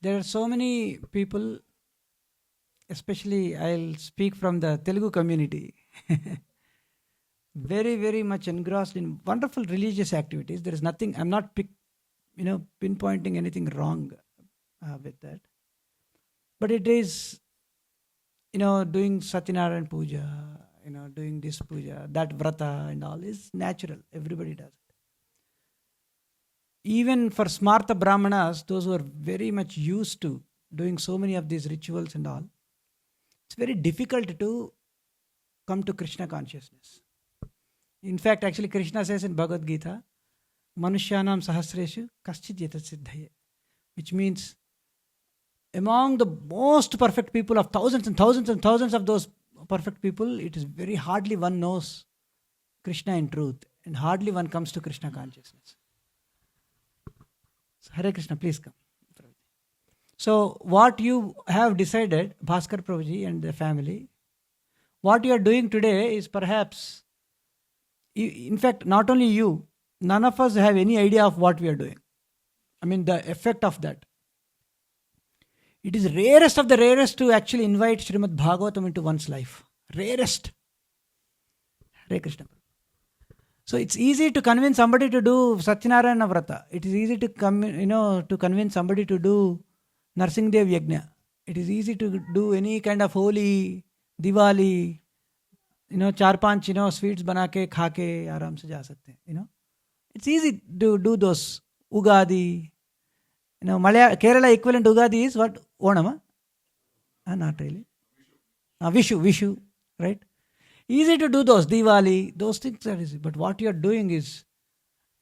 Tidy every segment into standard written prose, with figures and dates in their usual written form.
there are so many people, especially I'll speak from the Telugu community, very, very much engrossed in wonderful religious activities. There is nothing, I'm not pinpointing anything wrong with that. But it is, doing Satyanarayan Puja, doing this puja, that vrata and all is natural. Everybody does it. Even for Smartha Brahmanas, those who are very much used to doing so many of these rituals and all, it's very difficult to come to Krishna consciousness. In fact, actually Krishna says in Bhagavad Gita, Manushyanam sahasreshu kaschit yatasiddhaye, which means among the most perfect people of thousands and thousands and thousands of those perfect people, it is very hardly one knows Krishna in truth, and hardly one comes to Krishna consciousness. So, Hare Krishna, please come. So what you have decided, Bhaskar Prabhuji and the family, what you are doing today is perhaps, in fact, not only you, none of us have any idea of what we are doing. I mean, the effect of that. It is rarest of the rarest to actually invite Srimad Bhagavatam into one's life. Rarest. Hare Krishna. So it's easy to convince somebody to do Satyanarayana Vrata. It is easy to to convince somebody to do Narsinghdev Yajna. It is easy to do any kind of holy Diwali, 4-5 sweets bana ke kha ke aaram se ja sakte hain. It's easy to do those Ugadi. Kerala equivalent Ugadi is what? Onam? Not really. Vishu, right? Easy to do those, Diwali, those things are easy. But what you are doing is,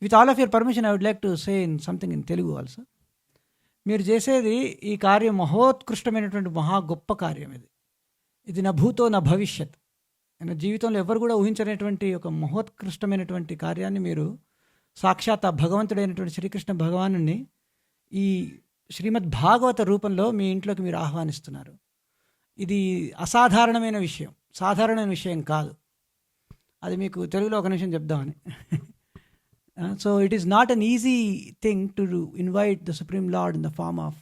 with all of your permission, I would like to say something in Telugu also. మీరు చేసేది ఈ కార్యం మహోత్కృష్టమైనటువంటి మహా గొప్ప కార్యం ఇది. ఇది నా భూతో నా భవిష్యత్. జీవితంలో ఎవరు కూడా ఊహించనేటువంటి ఒక మహోత్కృష్టమైనటువంటి కార్యాన్ని మీరు సాక్షాత్ ఆ భగవంతుడైనటువంటి శ్రీకృష్ణ భగవానుని ఈ శ్రీమద్ భాగవత రూపంలో మీ ఇంట్లోకి మీరు ఆహ్వానిస్తున్నారు. ఇది అసాధారణమైన విషయం, సాధారణమైన విషయం కాదు. అది మీకు తెలుగులో ఒక నిమిషం చెప్దామని. So it is not an easy thing to invite the Supreme Lord in the form of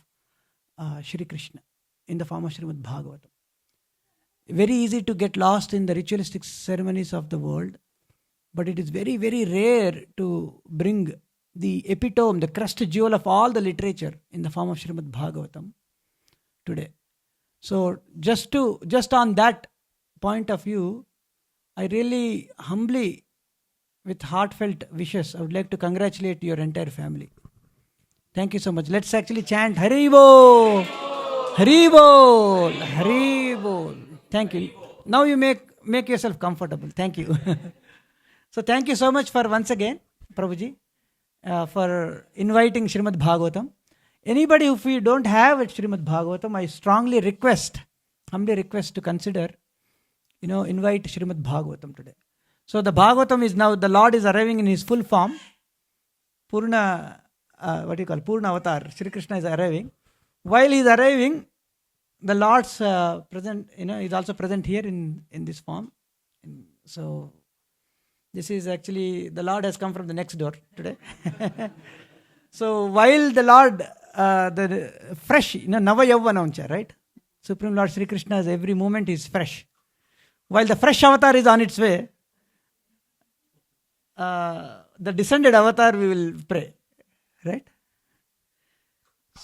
Shri Krishna, in the form of Srimad Bhagavatam. Very easy to get lost in the ritualistic ceremonies of the world, but it is very, very rare to bring the epitome, the crust jewel of all the literature in the form of Srimad Bhagavatam today. So just on that point of view, I really humbly, with heartfelt wishes, I would like to congratulate your entire family. Thank you so much. Let's actually chant Hari Bol, Hari Bol, Hari Bol. Thank you. Now you make yourself comfortable. Thank you. So thank you so much for once again, Prabhuji, for inviting Srimad Bhagavatam. Anybody, if we don't have it, Srimad Bhagavatam, I strongly humbly request to consider, invite Srimad Bhagavatam today. So the Bhagavatam is now, the Lord is arriving in his full form. Purna Avatar. Shri Krishna is arriving. While he is arriving, the Lord's present, is also present here in this form. So this is actually, the Lord has come from the next door today. So while the Lord, the fresh, Nava Yavvanamcha, right? Supreme Lord Shri Krishna's every moment is fresh. While the fresh avatar is on its way, the descended avatar we will pray, right?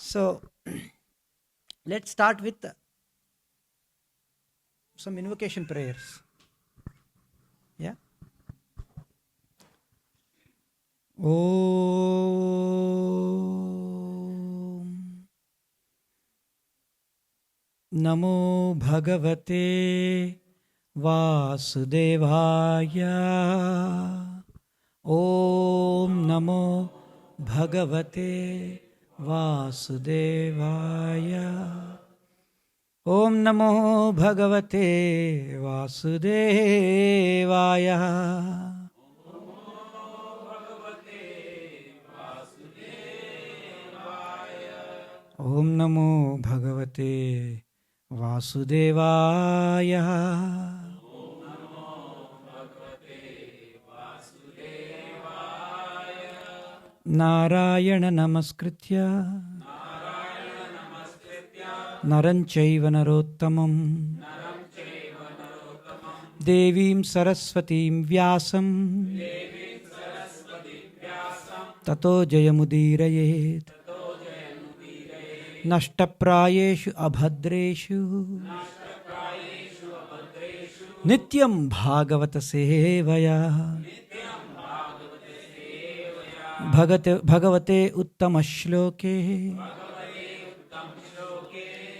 So let's start with some invocation prayers. Yeah. Om Namo Bhagavate Vasudevaya. Om Namo Bhagavate Vasudevaya. Om Namo Bhagavate Vasudevaya. Om Namo Bhagavate Vasudevaya. Narayana Namaskritya नरं चैव नरोत्तमं देवीं सरस्वतीं व्यासं ततो जयमुदीरयेत्। नष्टप्रायेषु अभद्रेषु नित्यं भागवत सेवया भगवते उत्तमश्लोके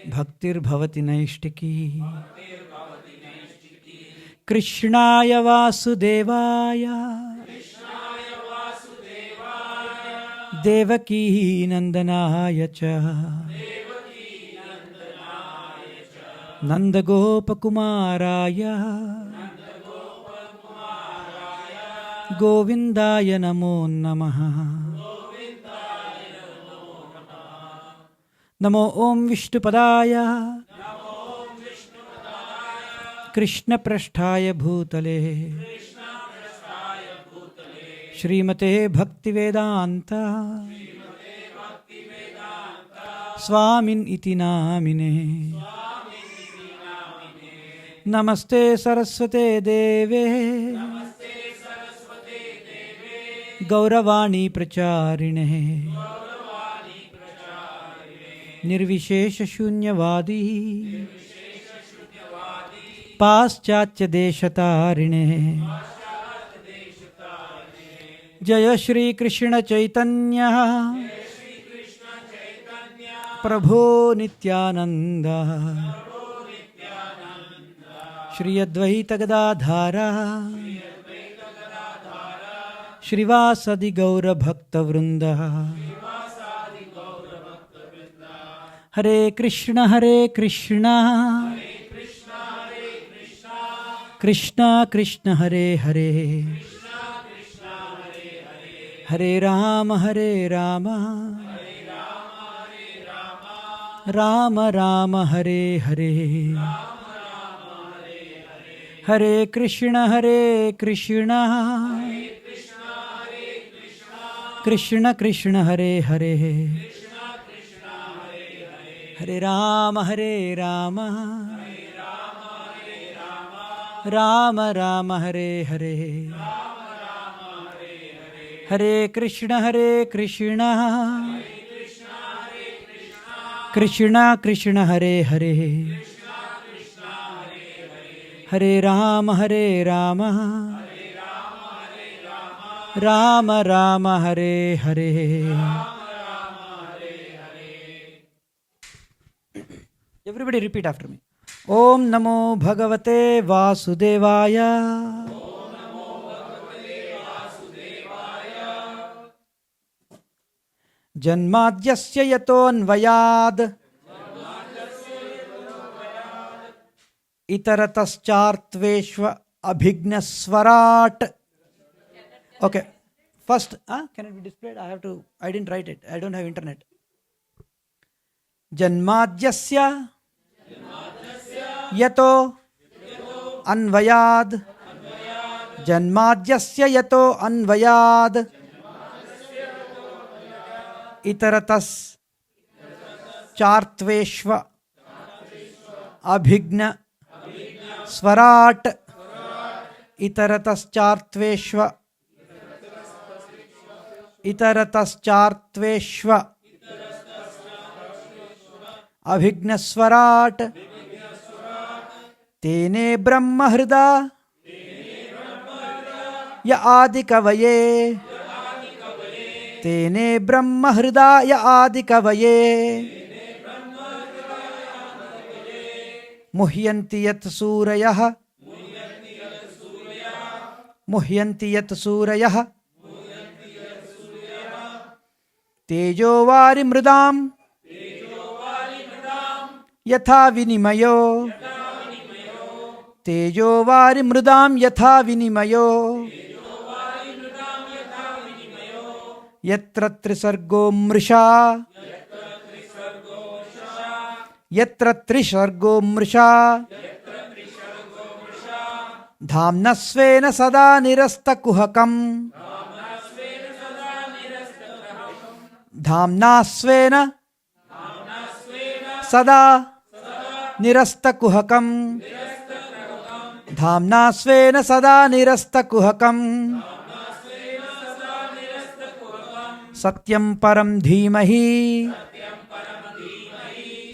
भक्तिर्भवति नैष्टिकी। कृष्णाय वासुदेवाय देवकी नंदनाय च नंदगोपकुमाराय गोविंदाय नमो नमः। नमो ओं विष्णुपदाय कृष्णपृष्ठाय भूतले श्रीमते भक्तिवेदांत स्वामिन् इति नामिने। नमस्ते सरस्वते देवे गौरवाणी प्रचारिणे निर्विशेष शून्यवादी पाश्चात्य देशतारिणे। जय श्री कृष्ण चैतन्य प्रभो नित्यानंद श्री अद्वैत गदाधर श्रीवासदि गौर भक्तवृंद। हरे कृष्ण कृष्ण कृष्ण हरे हरे हरे राम राम राम हरे हरे। हरे कृष्ण कृष्ण कृष्ण हरे हरे हरे राम राम राम हरे हरे। हरे Krishna Krishna Krishna Hare Hare Hare Ram Ram Ram Hare Hare. Everybody repeat after me. Om Namo Bhagavate Vasudevaya. जन्माद्यस्य यतोऽन्वयाद् इतरतश्चार्त्वेष्व अभिघ्नस्वराट्. Okay, first, can it be displayed? I didn't write it. I don't have internet. जन्माद्यस्य यतो अन्वयाद् जन्माद्यस्य यतो अन्वयाद् इतरतश्चार्त्वेष्व अभिघ्न स्वराट् इतरतश्चार्त्वेष्व अभिघ्नस्वराट् तेने ब्रह्महृदा य आदिकवये तेने ब्रह्महृदा य आदिकवये मुह्यन्ति यत् सूरयः तेजो वारिमृदां यथा विनिमयो तेजो वारिमृदां यथा विनिमयो यत्र त्रिसर्गो मृषा धाम्ना स्वेन सदा निरस्तकुहकम् धाम्ना स्वेन सदा निरस्तकुहकं धाम्ना स्वेन सदा निरस्तकुहकं सत्यं परं धीमहि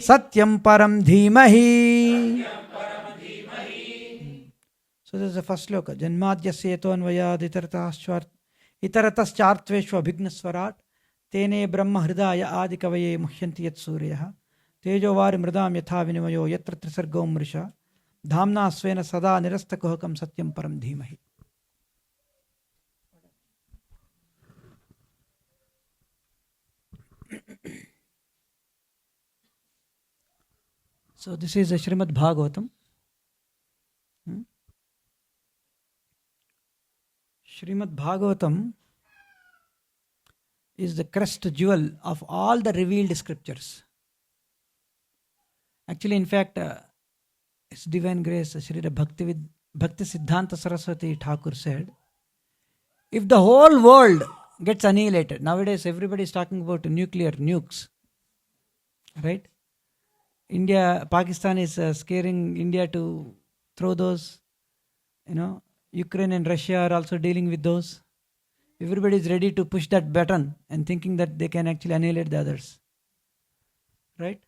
सत्यं परं धीमहि. So this is the first sloka. Janmadhyasya etonvayad itarataschaartveshu abhignaswarat tene brahma hridaya adikavaye muhyanti yat suryah tejovari mridam yatha vinimayo yatra trisargo mrisha dhamna svena sada nirastakuhakam satyam param dhimahi. So this is a Srimad Bhagavatam. Srimad Bhagavatam is the crest jewel of all the revealed scriptures. Actually, in fact, His Divine Grace, Sri Bhakti Siddhanta Saraswati Thakur said, if the whole world gets annihilated, nowadays everybody is talking about nuclear nukes, right? India, Pakistan is scaring India to throw those, Ukraine and Russia are also dealing with those. Everybody is ready to push that button and thinking that they can actually annihilate the others. Right?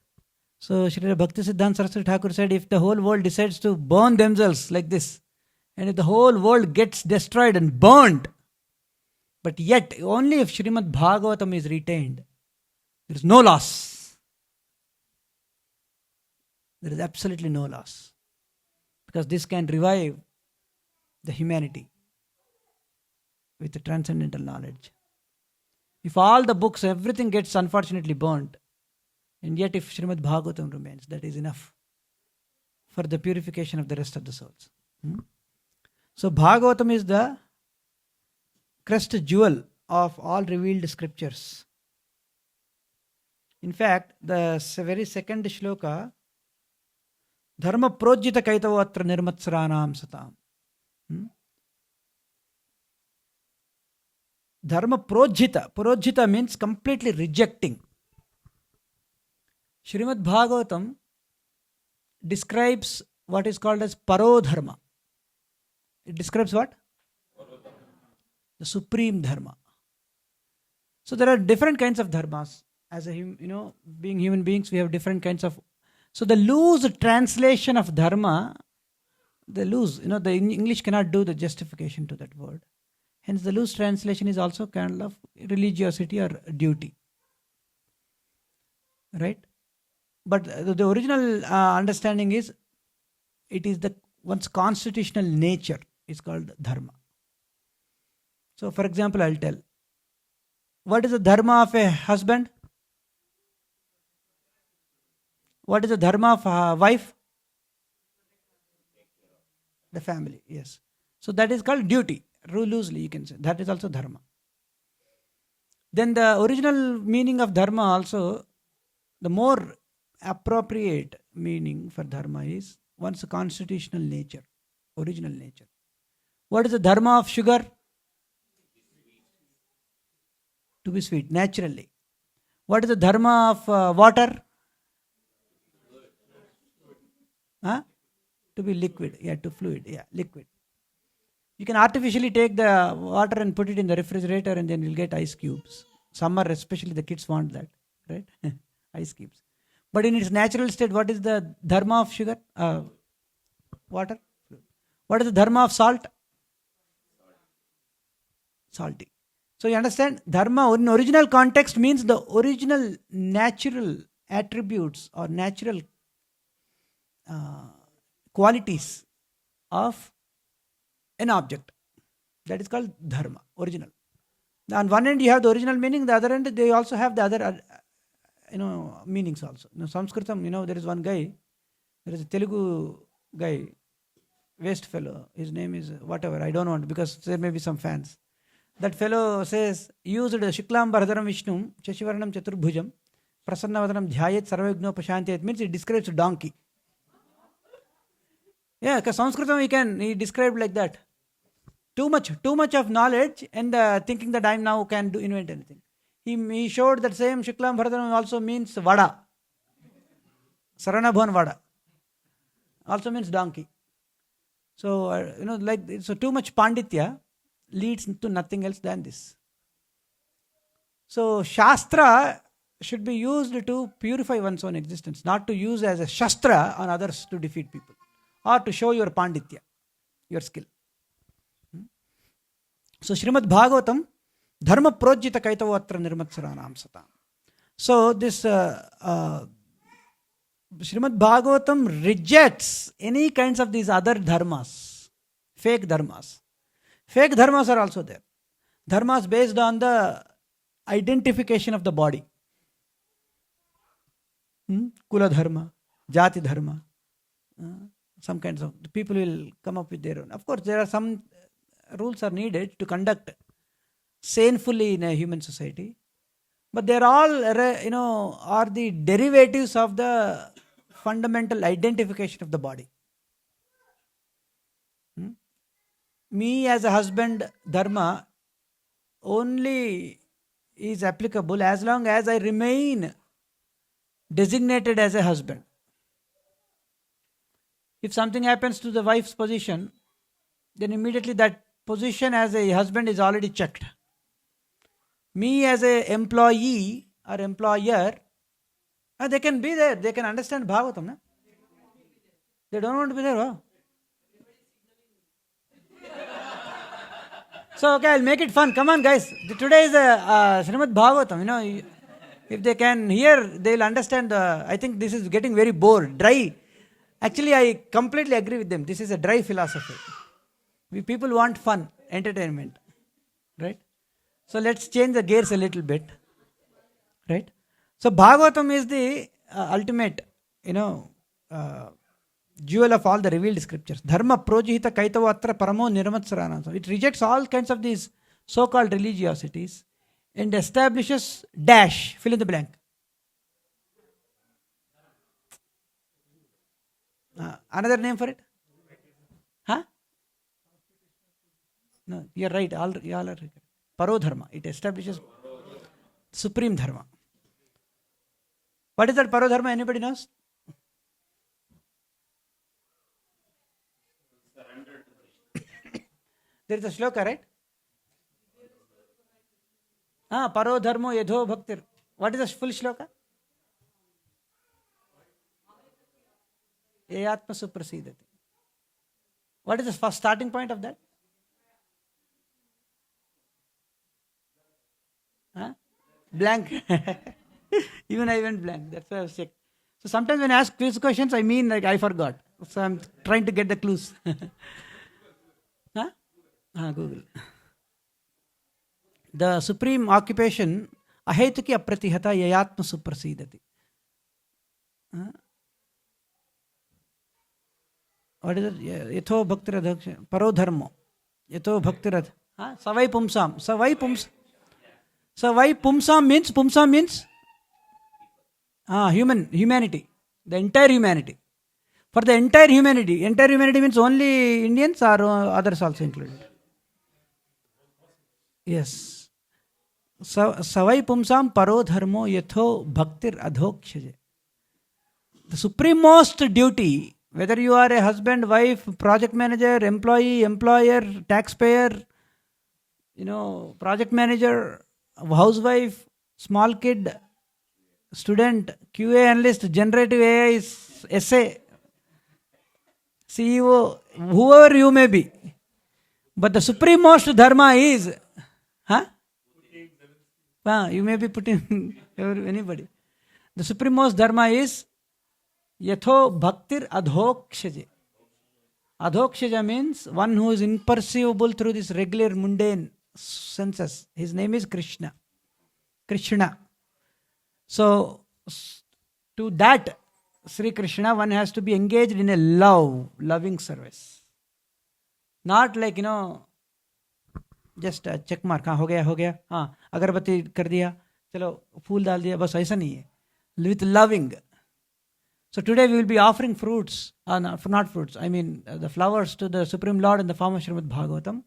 So, Sri Bhakti Siddhanta Saraswati Thakur said, if the whole world decides to burn themselves like this, and if the whole world gets destroyed and burned, but yet only if Srimad Bhagavatam is retained, there is no loss. There is absolutely no loss. Because this can revive the humanity with the transcendental knowledge. If all the books, everything gets unfortunately burnt, and yet if Srimad Bhagavatam remains, that is enough for the purification of the rest of the souls. So Bhagavatam is the crest jewel of all revealed scriptures. In fact, the very second shloka, Dharma projita kaitavatra nirmatsranam satam. Dharma projita. Projita means completely rejecting. Srimad Bhagavatam describes what is called as parodharma. It describes what? The supreme dharma. So there are different kinds of dharmas. As being human beings, we have different kinds of. So the loose translation of dharma, the English cannot do the justification to that word. Hence the loose translation is also kind of religiosity or duty. Right? But the original understanding is, it is one's constitutional nature is called dharma. So for example, I'll tell. What is the dharma of a husband? What is the dharma of a wife? The family, yes. So that is called duty. Loosely you can say. That is also dharma. Then the original meaning of dharma also, the more appropriate meaning for dharma is one's constitutional nature, original nature. What is the dharma of sugar? To be sweet, naturally. What is the dharma of water? To be liquid, to fluid, liquid. You can artificially take the water and put it in the refrigerator and then you'll get ice cubes. Summer especially, the kids want that, right? Ice cubes. But in its natural state, what is the dharma of sugar? Water. What is the dharma of salt? Salty. So you understand, dharma in original context means the original natural attributes or natural qualities of an object. That is called dharma, original. On one end you have the original meaning, the other end they also have the other meanings also. Sanskritam, there is one guy, there is a Telugu guy, waste fellow, his name is whatever, I don't want, because there may be some fans. That fellow says, used Shuklam Bharadharam Vishnum, Shashivaranam Chaturbhujam, Prasannavadanam Dhyayat Sarvagno Pashantayat, means it describes a donkey. Yeah, because Sanskritam he described like that. Too much of knowledge and thinking that I now can invent anything. He showed that same Shuklam Bharadharam also means vada. Saranabhan vada. also means donkey. So, so too much Panditya leads to nothing else than this. So, Shastra should be used to purify one's own existence, not to use as a Shastra on others to defeat people or to show your Panditya, your skill. So, Srimad Bhagavatam, Dharma Projita Kaitavatra Nirmatsaranam Satam. So, this Srimad Bhagavatam rejects any kinds of these other dharmas, fake dharmas. Fake dharmas are also there. Dharmas based on the identification of the body. Kula dharma, jati dharma. Some kinds of people will come up with their own. Of course, there are some rules are needed to conduct sanely in a human society, but they're all are the derivatives of the fundamental identification of the body. Me as a husband dharma only is applicable as long as I remain designated as a husband. If something happens to the wife's position, then immediately that position as a husband is already checked. Me as a employee or employer, they can be there. They can understand Bhagavatam. No? They don't want to be there. Wow. So, okay, I'll make it fun. Come on, guys. Today is a Srimad Bhagavatam. If they can hear, they'll understand. I think this is getting very bored, dry. Actually, I completely agree with them. This is a dry philosophy. People want fun, entertainment, right? So let's change the gears a little bit, right? So Bhagavatam is the ultimate, jewel of all the revealed scriptures. Dharma projihita kaitavatra paramo nirmatsaranam. So it rejects all kinds of these so-called religiosities and establishes dash, fill in the blank. Another name for it? Huh? No, you're right. You all are right. Parodharma. It establishes supreme dharma. What is that parodharma? Anybody knows? There is a shloka, right? Parodharmo yadho bhaktir. What is the full shloka? Eyatma suprasidati. What is the first starting point of that? Blank. Even I went blank. That's why I was checked. So sometimes when I ask quiz questions, I mean like I forgot. So I'm trying to get the clues. Google. The supreme occupation, ahetuki apratihata yayatma suprasidati. What is it? Yatho bhaktiradhaksha. Parodharmo. Yatho bhaktirad. Savai pumsam. So why pumsam means humanity, the entire humanity. For the entire humanity means only Indians or others also included? Yes. Savai pumsam parodharmo yatho bhaktir adhokshaje. The supremest duty, whether you are a husband, wife, project manager, employee, employer, taxpayer, project manager, housewife, small kid, student, QA analyst, generative AI, essay, CEO, whoever you may be. But the supremest dharma is, you may be putting anybody. The supremest dharma is yatho bhaktir adhokshaje. Adhokshaja means one who is imperceivable through this regular mundane senses. His name is Krishna. So, to that Sri Krishna, one has to be engaged in a loving service. Not like, just a check mark. हो गया. अगरबत्ती कर दिया. चलो, फूल डाल दिया. बस ऐसा नहीं है. With loving. So today we will be offering fruits, not fruits, the flowers to the Supreme Lord in the form of Srimad Bhagavatam.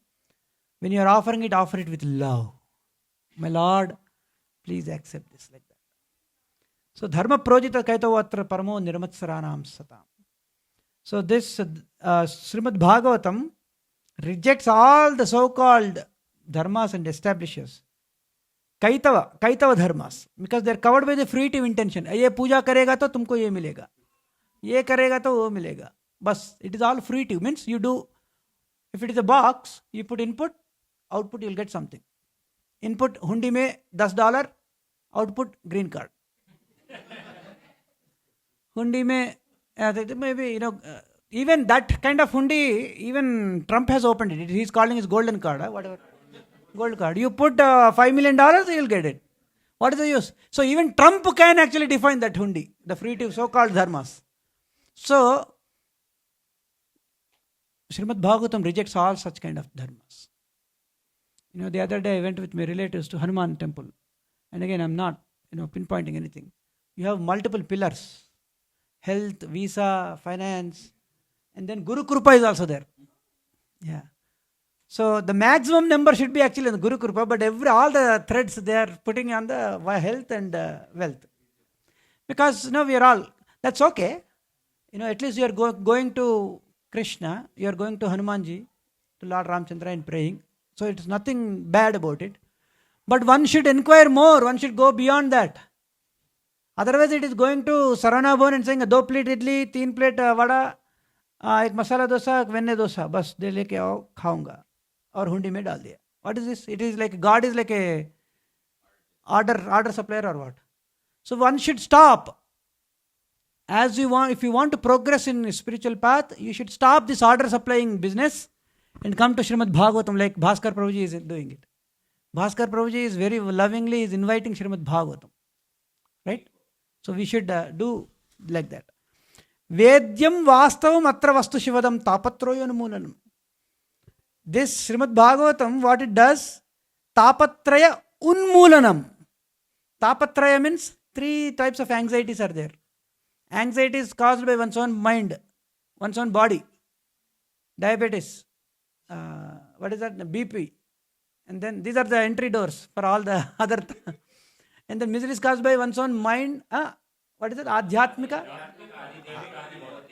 When you are offering it, offer it with love. My Lord, please accept this like that. So, dharma projita kaitavatra paramo nirmatsaranam satam. So this Srimad Bhagavatam rejects all the so-called dharmas and establishes Kaitava dharmas, because they are covered by the fruitive intention. ये पूजा करेगा तो तुमको ये मिलेगा, ये करेगा तो वो मिलेगा. बस, it is all fruitive, means you do. If it is a box, you put input, output, you will get something. Input hundi में $10, output green card. Hundi में maybe even that kind of hundi, even Trump has opened it. He's calling it golden card, whatever. Gold card. You put $5 million, you'll get it. What is the use? So even Trump can actually define that hundi, the fruitive so-called dharmas. So Srimad Bhagavatam rejects all such kind of dharmas. The other day I went with my relatives to Hanuman temple. And again, I'm not, pinpointing anything. You have multiple pillars. Health, visa, finance. And then Guru Krupa is also there. Yeah. So the maximum number should be actually in the Guru Krupa, but all the threads they are putting on the health and wealth. Because, we are all, that's okay. At least you are going to Krishna, you are going to Hanumanji, to Lord Ramchandra and praying. So it is nothing bad about it. But one should inquire more, one should go beyond that. Otherwise it is going to Sarana Bhavan and saying, 2 plate idli, 3 plate vada, एक मसाला डोसा, एक वेन्ने डोसा, बस दे लेके आओ, खाऊंगा और हुंडी में डाल दिया. What is this? It is like God is like a order supplier or what? So one should stop. If you want to progress in a spiritual path, you should stop this order supplying business and come to Srimad Bhagavatam, like Bhaskar Prabhuji is doing it. Bhaskar Prabhuji is very lovingly is inviting Srimad Bhagavatam. Right? So we should do like that. Vedyam vastavam atra vastu shivadam tapatroyo numunanam. This Srimad Bhagavatam, what it does, tapatraya unmulanam. Tapatraya means 3 types of anxieties are there. Anxiety is caused by one's own mind, one's own body. Diabetes, what is that? BP. And then these are the entry doors for all the other. And then misery is caused by one's own mind. What is it? Adhyatmika?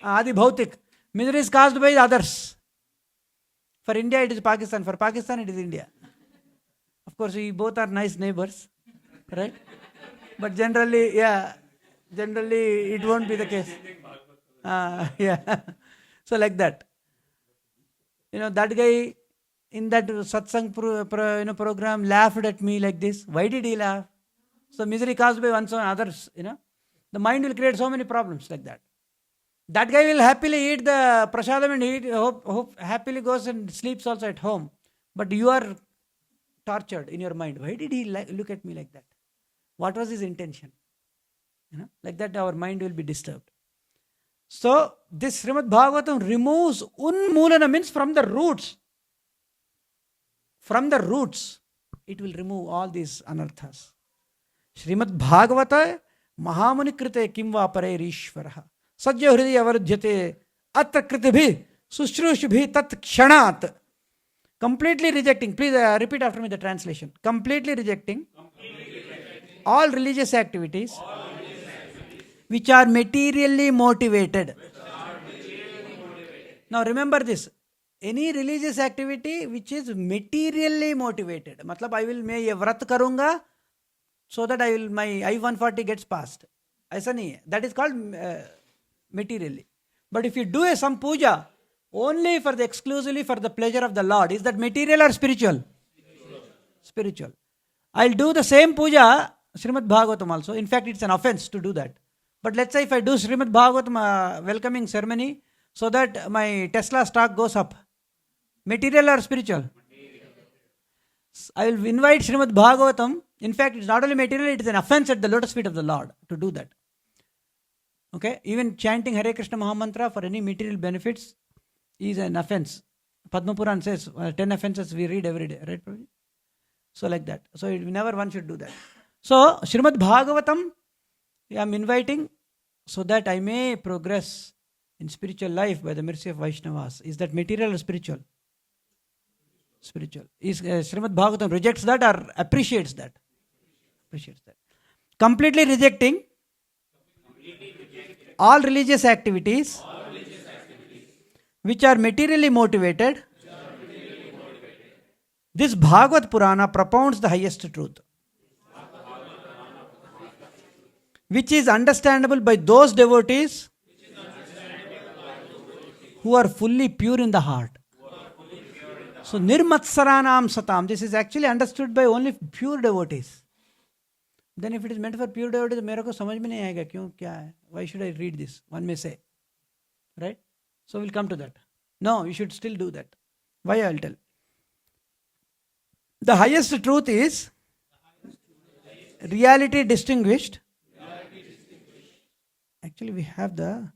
Adi Bhautik. Misery is caused by others. For India, it is Pakistan. For Pakistan, it is India. Of course, we both are nice neighbors, right? But generally, it won't be the case. So like that. That guy in that satsang program laughed at me like this. Why did he laugh? So misery caused by one's own others, The mind will create so many problems like that. That guy will happily eat the prasadam and hope happily goes and sleeps also at home. But you are tortured in your mind. Why did he look at me like that? What was his intention? Like that our mind will be disturbed. So this Srimad Bhagavatam removes unmulana, means from the roots. From the roots, it will remove all these anarthas. Srimad Bhagavata Mahamuni Krite Kimva Pare Rishvaraha Sajya Hridaya Varjyate Atra Kritibhi Sushrushabhi Tat Kshanat. Completely rejecting, please repeat after me the translation. Completely rejecting all religious activities which are materially motivated. Now remember this. Any religious activity which is materially motivated. Matlab मैं ये व्रत करूँगा so that my I-140 gets passed. ऐसा नहीं है. That is called materially. But if you do some puja only exclusively for the pleasure of the Lord, is that material or spiritual? Spiritual. I'll do the same puja, Srimad Bhagavatam also. In fact, it's an offense to do that. But let's say if I do Srimad Bhagavatam welcoming ceremony so that my Tesla stock goes up, material or spiritual? I will invite Srimad Bhagavatam. In fact, it's not only material, it is an offense at the lotus feet of the Lord to do that. Okay? Even chanting Hare Krishna Mahamantra for any material benefits is an offense. Padma Puran says 10 offenses we read every day, right? So like that. So never one should do that. So Srimad Bhagavatam, I am inviting so that I may progress in spiritual life by the mercy of Vaishnavas. Is that material or spiritual? Spiritual. Is Srimad Bhagavatam rejects that or appreciates that? Appreciates that. Completely rejecting all religious activities which are materially motivated, this Bhagavad Purana propounds the highest truth, which is understandable by those devotees who are fully pure in the heart. So, Nirmatsaranam Satam, this is actually understood by only pure devotees. Then if it is meant for pure devotees, मेरे को समझ में नहीं आएगा क्यों क्या है? Why should I read this? One may say. Right? So we'll come to that. No, you should still do that. Why I'll tell. The highest truth is reality distinguished. Actually, we have the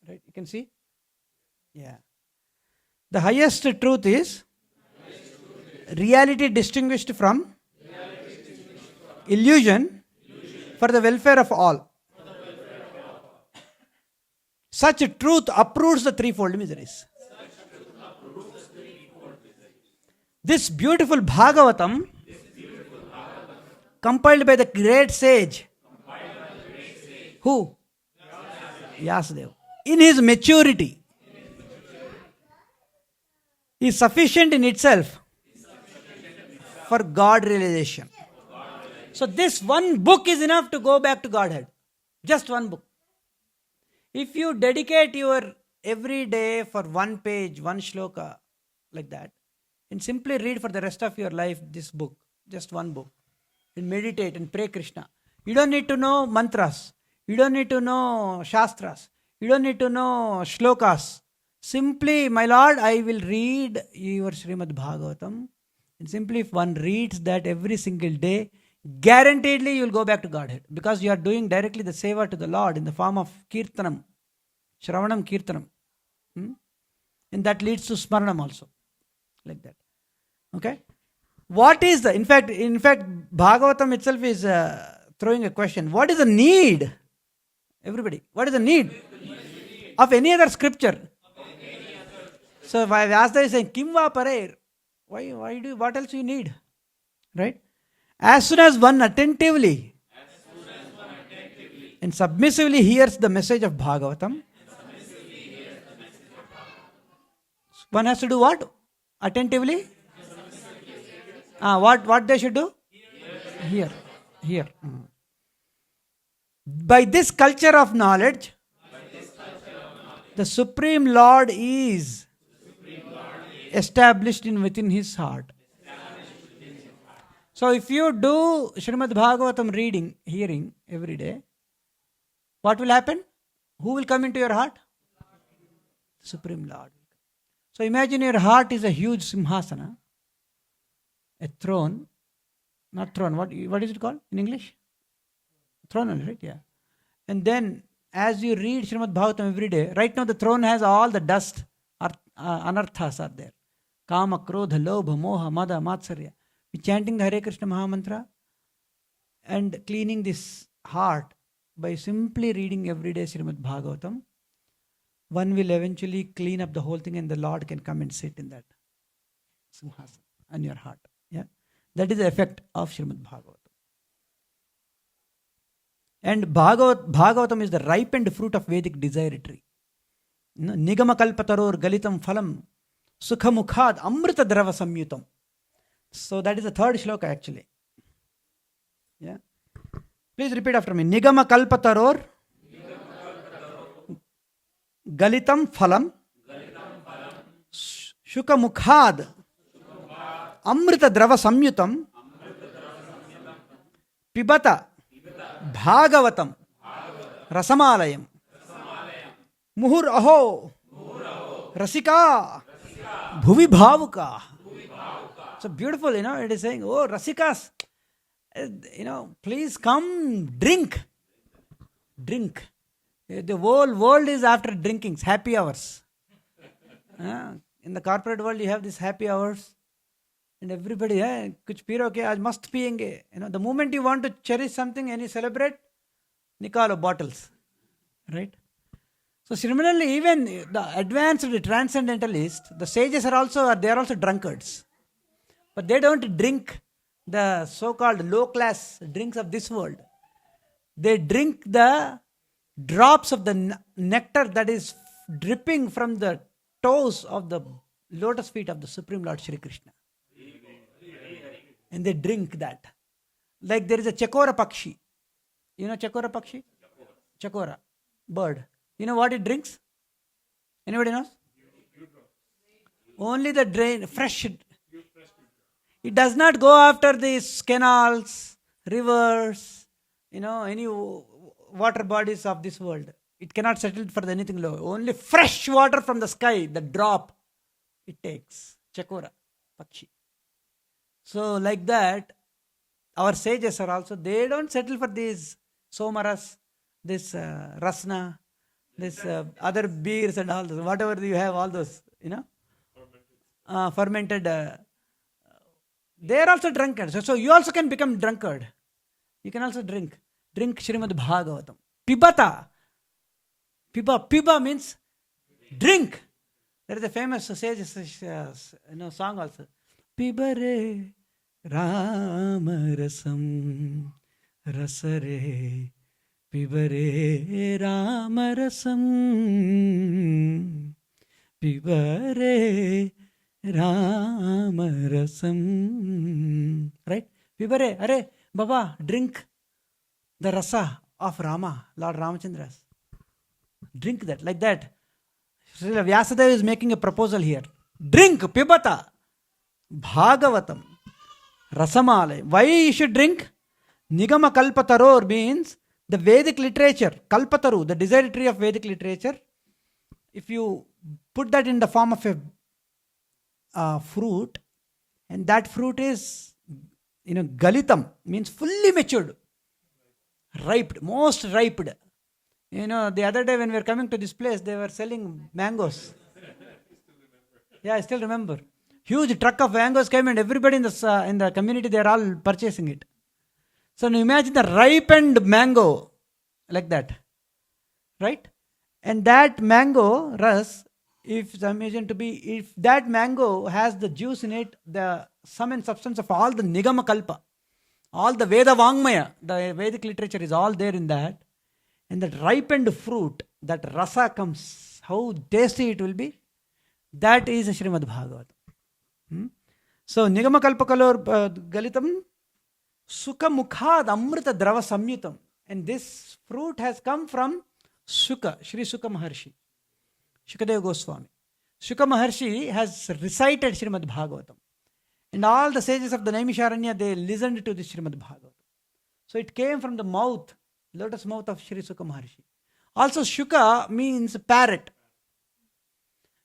right, you can see? Yeah. The highest truth is reality distinguished from illusion for the welfare of all. Such truth uproots the threefold miseries. This beautiful Bhagavatam, compiled by the great sage, who? Vyasadeva. In his maturity, is sufficient in itself for God realization. So this one book is enough to go back to Godhead. Just one book. If you dedicate your every day for one page, one shloka, like that, and simply read for the rest of your life this book, just one book, and meditate and pray Krishna. You don't need to know mantras. You don't need to know shastras. You don't need to know shlokas. Simply, my Lord, I will read your Srimad Bhagavatam. And simply, if one reads that every single day, guaranteedly you will go back to Godhead. Because you are doing directly the seva to the Lord in the form of kirtanam, shravanam kirtanam. And that leads to smaranam also. Like that. Okay? What is the, in fact, Bhagavatam itself is throwing a question. What is the need? Everybody, what is the need of any other scripture? So Vyasdev is saying, Kim va parer? Why do, what else you need? Right? As soon as one attentively and submissively hears the message of Bhagavatam, one has to do what? Attentively? What they should do? Hear. By this culture of knowledge, the Supreme Lord is established within his heart. So if you do Srimad Bhagavatam reading, hearing every day, what will happen? Who will come into your heart? Supreme Lord. So imagine your heart is a huge simhasana, a throne, not throne, what is it called in English? Throne, right? Yeah. And then as you read Srimad Bhagavatam every day, right now the throne has all the dust, anarthas are there. Kama, Krodha, Lobha, Moha, Mada, Matsarya. We chanting the Hare Krishna Mahamantra and cleaning this heart by simply reading every day Srimad Bhagavatam. One will eventually clean up the whole thing and the Lord can come and sit in that simhasana on your heart. Yeah, that is the effect of Srimad Bhagavatam. And Bhagavatam is the ripened fruit of Vedic desire tree. Nigama kalpataror galitam phalam sukha mukhad amrita drava samyutam. So that is the third shloka actually. Yeah. Please repeat after me. Nigama kalpataror galitam phalam sukha mukhad amrita drava samyutam pibata Bhagavatam Rasamalayam Muhur Aho Rasika Bhuvi Bhavuka. So beautiful, it is saying, oh Rasikas, please come drink. The whole world is after drinkings, happy hours. In the corporate world you have these happy hours. And everybody, kuch piro ke, aaj mast piyenge. The moment you want to cherish something and you celebrate, nikalo bottles. Right? So similarly, even the advanced transcendentalists, the sages are also drunkards. But they don't drink the so-called low-class drinks of this world. They drink the drops of the nectar that is dripping from the toes of the lotus feet of the Supreme Lord Shri Krishna. And they drink that. Like there is a Chakora Pakshi. You know Chakora Pakshi? Chakora. Bird. You know what it drinks? Anybody knows? Only the drain, fresh. It does not go after these canals, rivers, any water bodies of this world. It cannot settle for anything low. Only fresh water from the sky, the drop, it takes. Chakora Pakshi. So like that, our sages are also, they don't settle for these somaras, this rasna, this other beers and all those, whatever you have, all those, fermented. They are also drunkards. So you also can become drunkard. You can also drink. Drink Srimad Bhagavatam. Pibata. Piba means drink. There is a famous sage song also. Pibare Ramarasam Rasare Pibare Ramarasam Pibare Ramarasam. Right? Pibare, Are, Baba, drink the rasa of Rama, Lord Ramachandras. Drink that, like that. Srila Vyasadeva is making a proposal here. Drink, Pibata, Bhagavatam, Rasamalay. Why you should drink? Nigama Kalpataror means the Vedic literature. Kalpataru, the desired tree of Vedic literature. If you put that in the form of a fruit, and that fruit is, Galitam, means fully matured, ripe, most ripe. The other day when we were coming to this place, they were selling mangoes. Yeah, I still remember. Huge truck of mangoes came and everybody in the community, they are all purchasing it. So now imagine the ripened mango like that. Right? And that mango ras, if that mango has the juice in it, the sum and substance of all the Nigama Kalpa, all the Veda Vangmaya, the Vedic literature is all there in that. And that ripened fruit, that rasa comes, how tasty it will be. That is Srimad Bhagavatam. So, Nigama Kalpakalor Galitam Sukha Mukhad Amrita Drava Samyutam. And this fruit has come from Sukha, Shri Sukha Maharshi, Shukadeva Goswami. Sukha Maharshi has recited Srimad Bhagavatam. And all the sages of the Naimisharanya, they listened to this Srimad Bhagavatam. So it came from the mouth, lotus mouth of Shri Sukha Maharshi. Also, Shuka means parrot.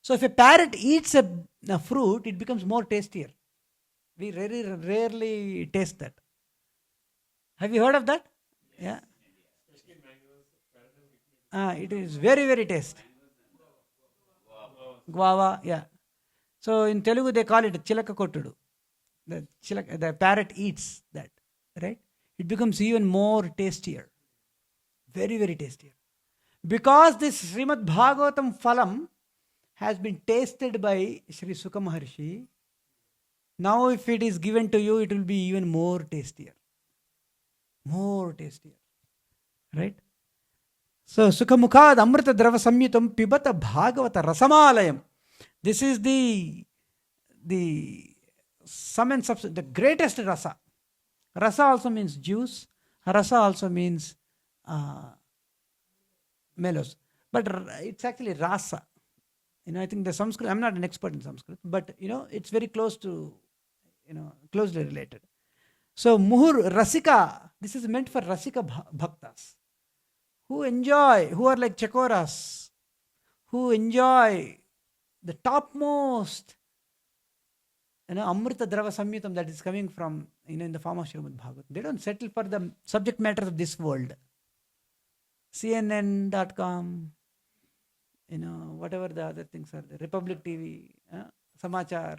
So if a parrot eats a fruit, it becomes more tastier. We very rarely taste that. Have you heard of that? Yeah. It is very, very tasty. Guava, yeah. So in Telugu they call it chilaka kottudu. The parrot eats that, right? It becomes even more tastier. Very, very tastier. Because this Srimad Bhagavatam Phalam has been tasted by Sri Sukha Maharshi, now if it is given to you, it will be even more tastier. More tastier. Right? So, Sukha Mukhad Amrita Drava Samyutam Pibata Bhagavata Rasamalayam. This is the sum and substance, the greatest rasa. Rasa also means juice. Rasa also means mellows. But it's actually rasa. I think the Sanskrit, I'm not an expert in Sanskrit, but it's very close to, closely related. So Muhur Rasika, this is meant for Rasika Bhaktas, who are like Chakoras, who enjoy the topmost, Amrita Drava Samyutam that is coming from, in the form of Srimad Bhagavatam. They don't settle for the subject matter of this world. CNN.com, whatever the other things are there, Republic TV, Samachar,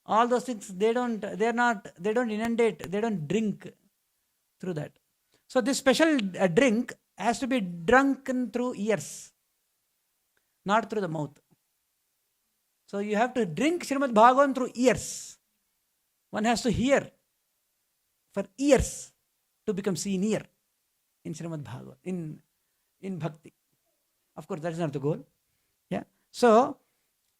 all those things, they don't inundate, they don't drink through that. So this special drink has to be drunken through ears, not through the mouth. So you have to drink Srimad Bhagavatam through ears. One has to hear. for ears to become senior in Srimad Bhagavatam, in Bhakti. Of course, that is not the goal. Yeah. So,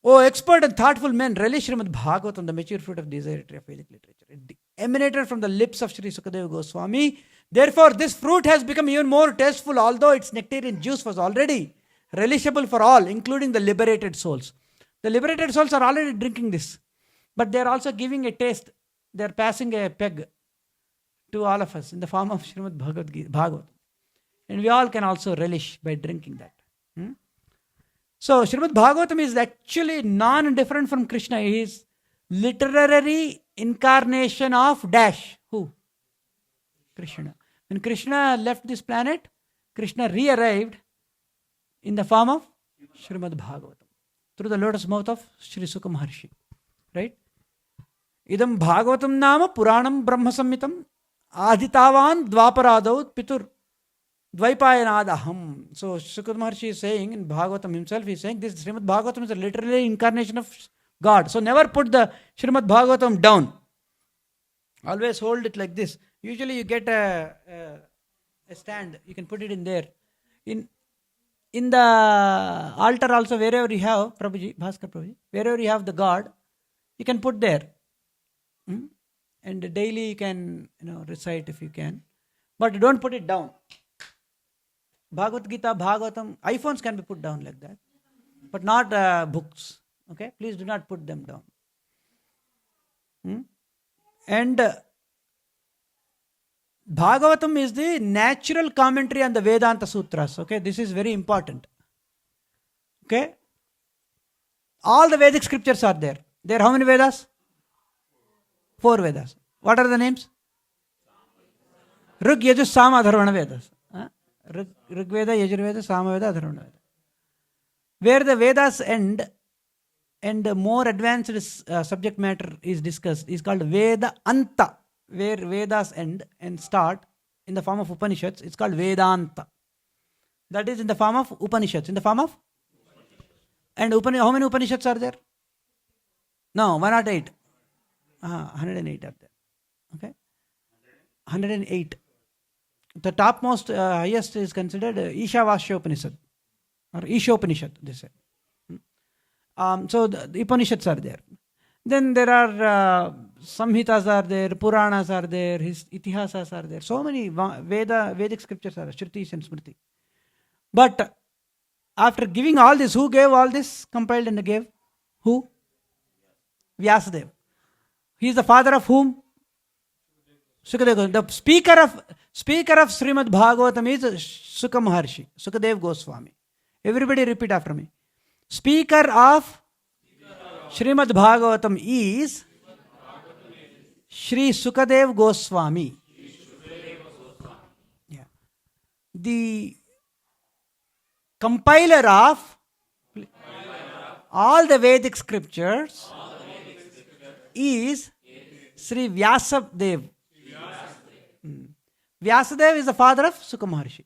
O expert and thoughtful men, relish Srimad Bhagavatam, the mature fruit of desire tree of Vedic literature. It emanated from the lips of Sri Sukadeva Goswami. Therefore, this fruit has become even more tasteful, although its nectarian juice was already relishable for all, including the liberated souls. The liberated souls are already drinking this, but they are also giving a taste. They are passing a peg to all of us in the form of Srimad Bhagavatam. And we all can also relish by drinking that. So, Srimad Bhagavatam is actually non-different from Krishna. He is literary incarnation of dash. Who? Krishna. When Krishna left this planet, Krishna re-arrived in the form of Srimad Bhagavatam through the lotus mouth of Sri Sukha Maharshi. Right? Idam Bhagavatam nama Puranam Brahma Samhitam Adhitavan Dvaparadaut Pitur Dvaipayanadaham. So Sukha Maharshi is saying in Bhagavatam himself, he is saying this Srimad Bhagavatam is a literary incarnation of God. So never put the Srimad Bhagavatam down. Always hold it like this. Usually you get a stand, you can put it in there. In the altar also, wherever you have, Prabhuji, Bhaskar Prabhuji, wherever you have the God, you can put there. And daily you can recite if you can. But don't put it down. Bhagavad Gita, Bhagavatam, iPhones can be put down like that. But not books. Okay? Please do not put them down. And Bhagavatam is the natural commentary on the Vedanta Sutras. Okay? This is very important. Okay? All the Vedic scriptures are there. There are how many Vedas? 4 Vedas. What are the names? Rig, Yajus, Sama, Atharvana Vedas. Rig Veda, Yajurveda, Samaveda, Atharvana Veda. Where the Vedas end and more advanced subject matter is discussed is called Veda Anta. Where Vedas end and start in the form of Upanishads, it's called Vedanta. That is in the form of Upanishads. In the form of? And how many Upanishads are there? No, 108. 108 are there. Okay? 108. The topmost, highest is considered Ishavasya Upanishad or Ishopanishad, they say. So the Upanishads are there. Then there are Samhitas are there, Puranas are there, his Itihasas are there. So many Vedic scriptures are, Shrutis and Smriti. But after giving all this, who gave all this? Compiled and gave? Who? Vyasadeva. He is the father of whom? Sukadeva. The speaker of Srimad Bhagavatam is Sukha Maharshi, Sukadeva Goswami. Everybody repeat after me. Speaker of Srimad Bhagavatam is Shri Sukadeva Goswami. Yeah. The compiler of all the Vedic scriptures is Sri Vyasadeva. Vyasadeva is the father of Sukha Maharshi.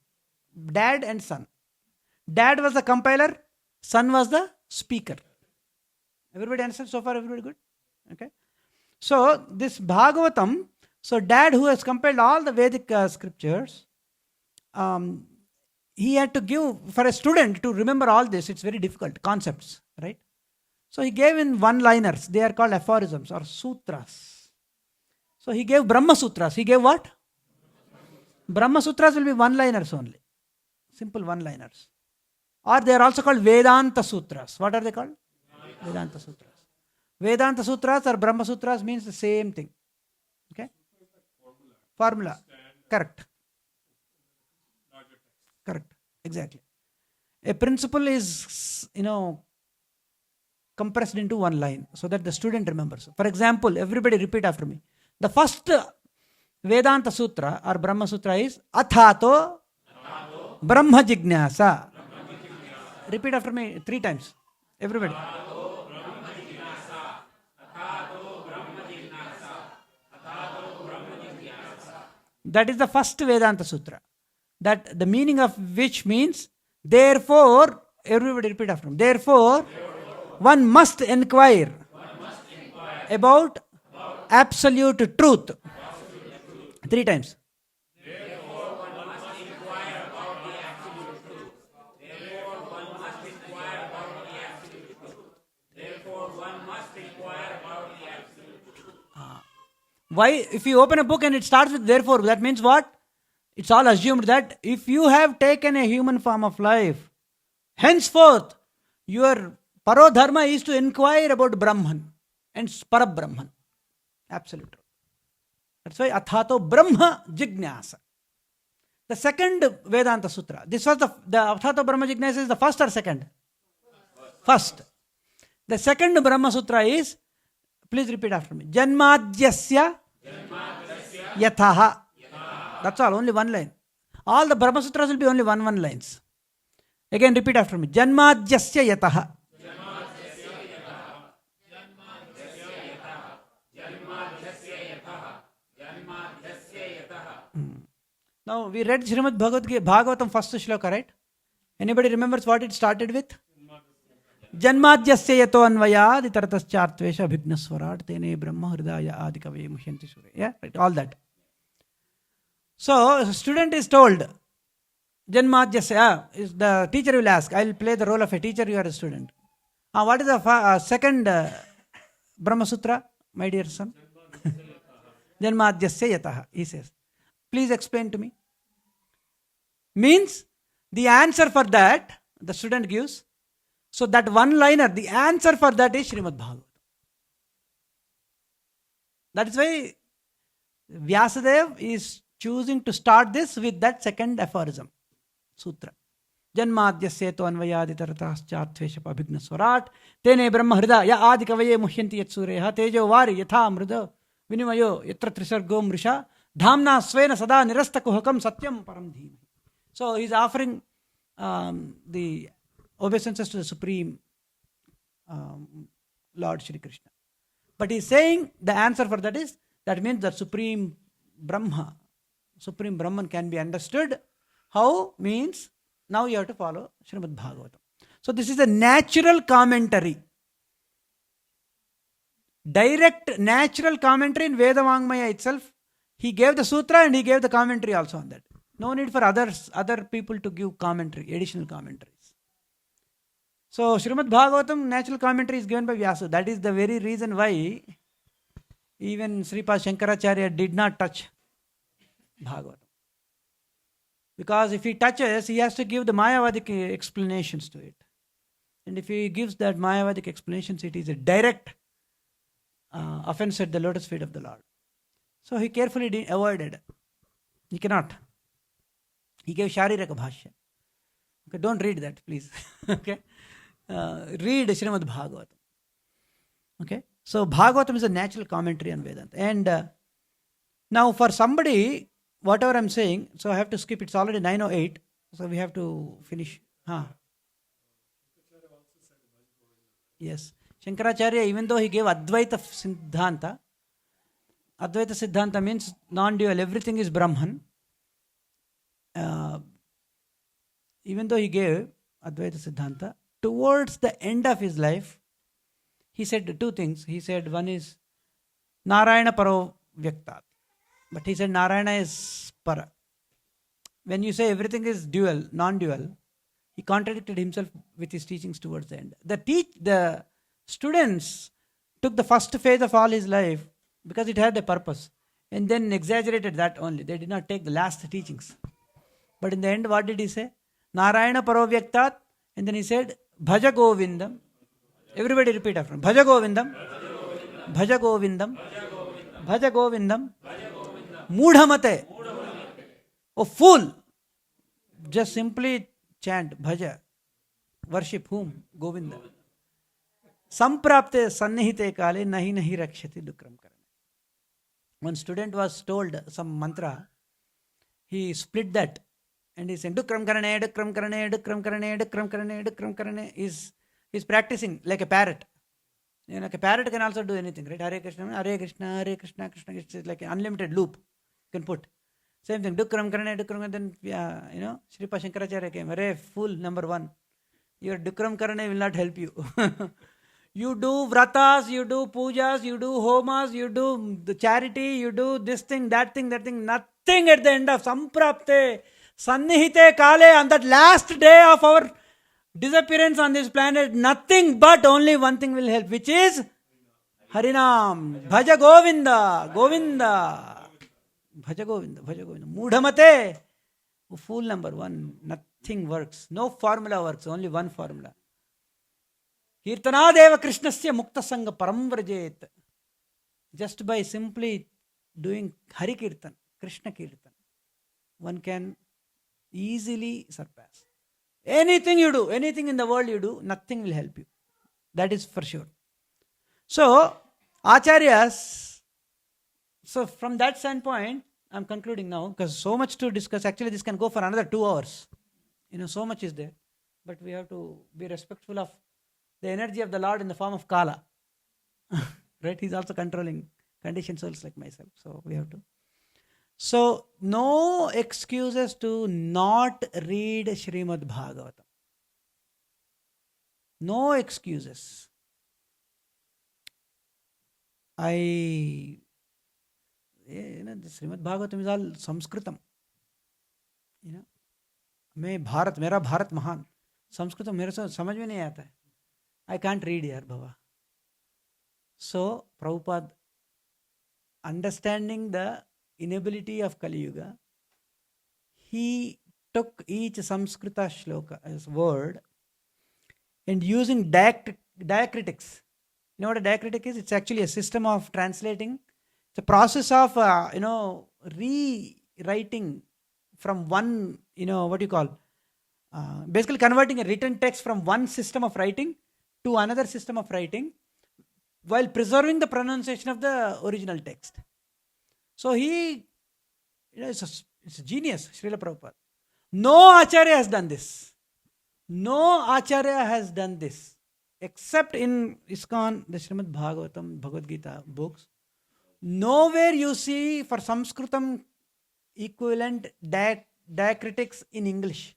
Dad and son. Dad was the compiler, son was the speaker. Everybody understand so far? Everybody good? Okay. So this Bhagavatam, so dad who has compiled all the Vedic scriptures, he had to give, for a student to remember all this, it's very difficult, concepts, right? So he gave in one-liners, they are called aphorisms or sutras. So he gave Brahma Sutras. He gave what? Brahma Sutras will be one-liners only. Simple one-liners. Or they are also called Vedanta Sutras. What are they called? Vedanta Sutras. Vedanta Sutras or Brahma Sutras means the same thing. Okay? Formula. Correct. Correct. Exactly. A principle is, compressed into one line so that the student remembers. For example, everybody repeat after me. The first Vedanta Sutra or Brahma Sutra is Athato Brahma Jignasa. Repeat after me 3 times. Everybody. That is the first Vedanta Sutra. That the meaning of which means, therefore, everybody repeat after me. Therefore, one must inquire about absolute truth. 3 times. Why? If you open a book and it starts with therefore, that means what? It's all assumed that if you have taken a human form of life, henceforth, your parodharma is to inquire about Brahman and Parabrahman. Absolute truth. That's why Athato Brahma Jignasa. The second Vedanta Sutra. This was the Athato Brahma Jignasa is the first or second? First. The second Brahma Sutra is, please repeat after me. Janmadhyasya Yathaha. That's all, only one line. All the Brahma Sutras will be only one lines. Again, repeat after me. Janmadhyasya Yataha. Now, we read Srimad Bhagavatam first shloka, right? Anybody remembers what it started with? Janmadhyasya yato anvayad itarataschatvesha bhignaswarat tene brahma hridaya adikave muhyanti sure. Yeah, right, all that. So, a student is told, Janmadhyasya, the teacher will ask, I will play the role of a teacher, you are a student. What is the second Brahma Sutra, my dear son? Janmadhyasya yataha, he says. Please explain to me. Means, the answer for that, the student gives. So that one-liner, the answer for that is Srimad Bhagavatam. That is why Vyasadeva is choosing to start this with that second aphorism, sutra. Janmadhyasya to anvayaditarataschatveshapa bhignaswarat tene brahma hridaya adikavaye muhyanti yatsureha tejo vari yatha mruda vinimayo yatra trisargo mrisha dhamna svena sada nirastakuhakam satyam param dhima. So he is offering the obeisances to the Supreme Lord Shri Krishna. But he is saying the answer for that is, that means that Supreme Brahman can be understood. How? Means, now you have to follow Srimad Bhagavatam. So this is a natural commentary. Direct natural commentary in Veda Vangmaya itself. He gave the sutra and he gave the commentary also on that. No need for other people to give commentary, additional commentaries. So, Srimad Bhagavatam natural commentary is given by Vyasa. That is the very reason why even Sripad Shankaracharya did not touch Bhagavatam. Because if he touches, he has to give the Mayavadic explanations to it. And if he gives that Mayavadic explanations, it is a direct offense at the lotus feet of the Lord. So he carefully avoided. He cannot. He gave Shariraka Bhashya. Okay, don't read that, please. Okay. Read Srimad Bhagavatam. Okay. So Bhagavatam is a natural commentary on Vedanta. And now for somebody, whatever I'm saying, so I have to skip. It's already 9:08. So we have to finish. Yes. Shankaracharya, even though he gave Advaita Siddhanta means non-dual, everything is Brahman. Even though he gave Advaita Siddhanta, towards the end of his life, he said two things. He said one is Narayana Paro Vyaktat. But he said Narayana is Para. When you say everything is dual, non-dual, he contradicted himself with his teachings towards the end. The students took the first phase of all his life because it had a purpose, and then exaggerated that only. They did not take the last teachings. But in the end, what did he say? Narayana Parovyaktat, and then he said, Bhaja Govindam. Everybody repeat after him. Bhaja Govindam. Bhaja Govindam. Bhaja Govindam. Mudhamate. Oh, fool. Just simply chant Bhaja. Worship whom? Govinda. Samprapte sannihite kale nahi nahi rakshati dukram karane. One student was told some mantra. He split that. And he said, Dukram karane, Dukram karane, Dukram karane, Dukram karane, Dukram karane. He's practicing like a parrot. You know, like a parrot can also do anything, right? Hare Krishna, Hare Krishna, Hare Krishna, Krishna. It's like an unlimited loop you can put. Same thing, Dukram karane, Dukram. Then, Sripad Shankaracharya came. Hare, fool, number one. Your Dukram karane will not help you. You do vratas, you do pujas, you do homas, you do the charity, you do this thing, that thing, that thing. Nothing at the end of samprapte, sannihite kale, on that last day of our disappearance on this planet, nothing but only one thing will help, which is Harinam. Bhaja Govinda, Govinda. Bhaja Govinda, Bhaja Govinda. Mudhamate. Fool number one. Nothing works. No formula works. Only one formula. Kirtanadeva Krishnasya Mukta Sangha Param Vrajet. Just by simply doing Hari Kirtan, Krishna Kirtan, one can easily surpass. Anything you do, anything in the world you do, nothing will help you. That is for sure. So, Acharyas, so from that standpoint, I'm concluding now because so much to discuss. Actually, this can go for another 2 hours. So much is there. But we have to be respectful of the energy of the Lord in the form of Kala. Right? He's also controlling conditioned souls like myself. So, we have to. So, no excuses to not read Srimad Bhagavatam. No excuses. The Srimad Bhagavatam is all Sanskritam. मैं भारत, मेरा भारत महान. संस्कृत मेरे से समझ में नहीं आता है. I can't read यार बाबा. So, Prabhupada, understanding the inability of Kali Yuga, he took each Samskrita shloka as word and using diacritics. You know what a diacritic is? It's actually a system of translating. It's a process of, rewriting from one, basically converting a written text from one system of writing to another system of writing while preserving the pronunciation of the original text. So he, it's a genius, Srila Prabhupada. No Acharya has done this. No Acharya has done this. Except in ISKCON, the Srimad Bhagavatam, Bhagavad Gita books. Nowhere you see for Sanskritam equivalent diacritics in English.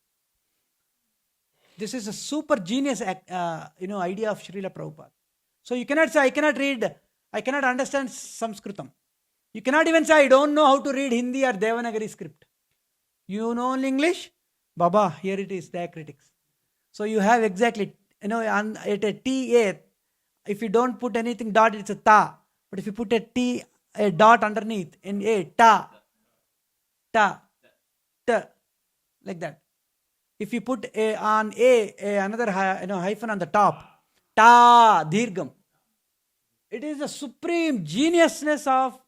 This is a super genius idea of Srila Prabhupada. So you cannot say, I cannot read, I cannot understand Sanskritam. You cannot even say, I don't know how to read Hindi or Devanagari script. You know only English? Baba, here it is, diacritics. So you have exactly, at a TA, if you don't put anything dot, it's a ta. But if you put a dot underneath, in a, ta, like that. If you put another hyphen on the top, ta, dirgam. It is the supreme geniusness of